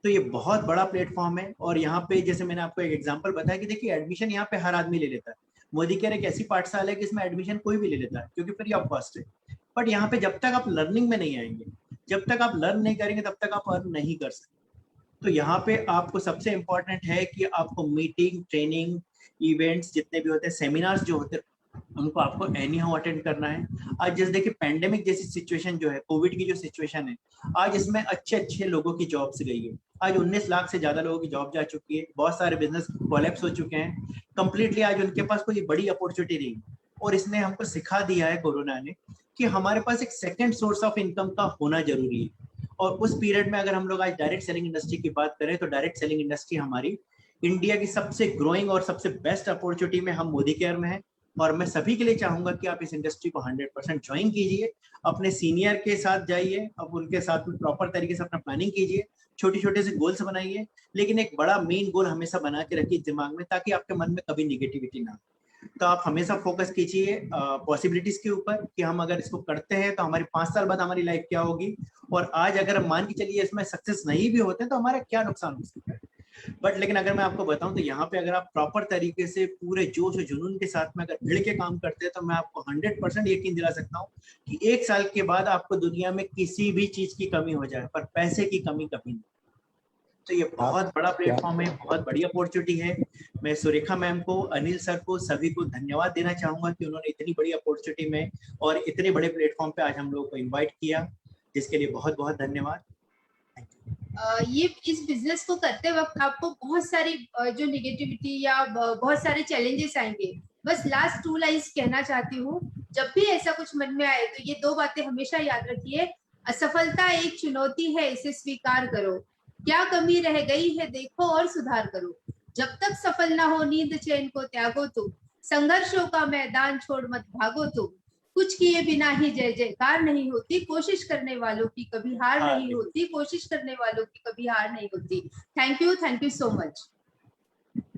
तो ये बहुत बड़ा प्लेटफॉर्म है। और यहाँ पे जैसे मैंने आपको एक एग्जांपल बताया कि देखिए एडमिशन यहाँ पे हर आदमी ले लेता है। मोदी केयर एक ऐसी पाठशाला है कि इसमें एडमिशन कोई भी ले लेता है क्योंकि फ्री ऑफ कॉस्ट है। बट यहाँ पे जब तक आप लर्निंग में नहीं आएंगे, जब तक आप लर्न नहीं करेंगे, तब तक आप अर्न नहीं कर सकते। तो यहाँ पे आपको सबसे इंपॉर्टेंट है कि आपको मीटिंग, ट्रेनिंग, इवेंट्स जितने भी होते हैं, सेमिनार्स जो होते हैं, उनको आपको एनी हाउ अटेंड करना है। आज जैसे देखिए पैंडेमिक जैसी सिचुएशन जो है, कोविड की जो सिचुएशन है, आज इसमें अच्छे लोगों की जॉब्स गई है। आज 19 लाख से ज्यादा लोगों की जॉब जा चुकी है। बहुत सारे बिजनेस कोलैप्स हो चुके हैं कंप्लीटली। आज उनके पास कोई बड़ी अपॉर्चुनिटी नहीं। और इसने हमको सिखा दिया है, कोरोना ने, कि हमारे पास एक सेकेंड सोर्स ऑफ इनकम का होना जरूरी है। और उस पीरियड में अगर हम लोग आज डायरेक्ट सेलिंग इंडस्ट्री की बात करें तो डायरेक्ट सेलिंग इंडस्ट्री हमारी इंडिया की सबसे ग्रोइंग और सबसे बेस्ट अपॉर्चुनिटी में हम मोदी केयर में है। और मैं सभी के लिए चाहूंगा कि आप इस इंडस्ट्री को 100% ज्वाइन कीजिए, अपने सीनियर के साथ जाइए, अब उनके साथ में प्रॉपर तरीके से अपना प्लानिंग कीजिए, छोटे छोटे से गोल्स बनाइए, लेकिन एक बड़ा मेन गोल हमेशा बना के रखिए दिमाग में, ताकि आपके मन में कभी निगेटिविटी ना हो। तो आप हमेशा फोकस कीजिए पॉसिबिलिटीज के ऊपर कि हम अगर इसको करते हैं तो हमारी 5 साल बाद हमारी लाइफ क्या होगी। और आज अगर हम मान के चलिए इसमें सक्सेस नहीं भी होते तो हमारा क्या नुकसान हो सकता है। बट लेकिन अगर मैं आपको बताऊं तो यहाँ पे अगर आप प्रॉपर तरीके से पूरे जोश और जुनून के साथ में अगर भिड़ के काम करते हैं तो मैं आपको 100% यकीन दिला सकता हूँ कि 1 साल के बाद आपको दुनिया में किसी भी चीज की कमी हो जाए पर पैसे की कमी कभी नहीं। तो ये बहुत बड़ा प्लेटफॉर्म है, बहुत बड़ी अपॉर्चुनिटी है। मैं सुरेखा मैम को, अनिल सर को, सभी को धन्यवाद देना चाहूंगा कि उन्होंने इतनी बड़ी अपॉर्चुनिटी में और इतने बड़े प्लेटफॉर्म पे आज हम लोगों को इनवाइट किया, जिसके लिए बहुत बहुत धन्यवाद। ये इस बिजनेस को करते वक्त आपको बहुत सारी जो निगेटिविटी या बहुत सारे चैलेंजेस आएंगे। बस लास्ट 2 लाइन्स कहना चाहती हूँ, जब भी ऐसा कुछ मन में आए तो ये 2 बातें हमेशा याद रखिए। असफलता एक चुनौती है, इसे स्वीकार करो। क्या कमी रह गई है देखो और सुधार करो। जब तक सफल ना हो नींद चैन को त्यागो तुम। संघर्षों का मैदान छोड़ मत भागो तुम। कुछ किए बिना ही जय जयकार नहीं होती। कोशिश करने वालों की कभी हार नहीं होती। कोशिश करने वालों की कभी हार नहीं होती। Thank you so much.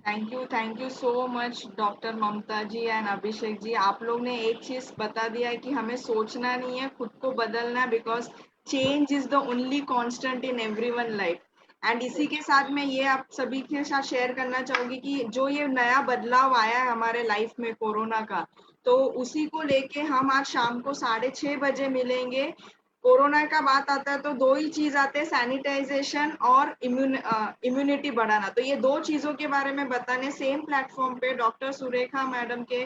Thank you so much doctor Mamta ji and Abhishek ji. आप लोग ने एक चीज बता दिया है कि हमें सोचना नहीं है, खुद को बदलना है, because change is the only constant in everyone life. And इसी के साथ मैं ये आप सभी के साथ शेयर करना चाहूंगी कि जो ये नया बदलाव आया है हमारे लाइफ में कोरोना का, तो उसी को लेके हम आज शाम को 6:30 बजे मिलेंगे। कोरोना का बात आता है तो 2 ही चीज आते हैं, सैनिटाइजेशन और इम्यूनिटी बढ़ाना। तो ये 2 चीजों के बारे में बताने सेम प्लेटफॉर्म पे डॉक्टर सुरेखा मैडम के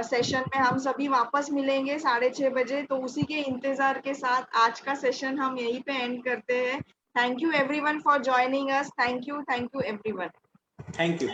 सेशन में हम सभी वापस मिलेंगे 6:30 बजे। तो उसी के इंतजार के साथ आज का सेशन हम यहीं पे एंड करते हैं। Thank you everyone for joining us. Thank you everyone. Thank you.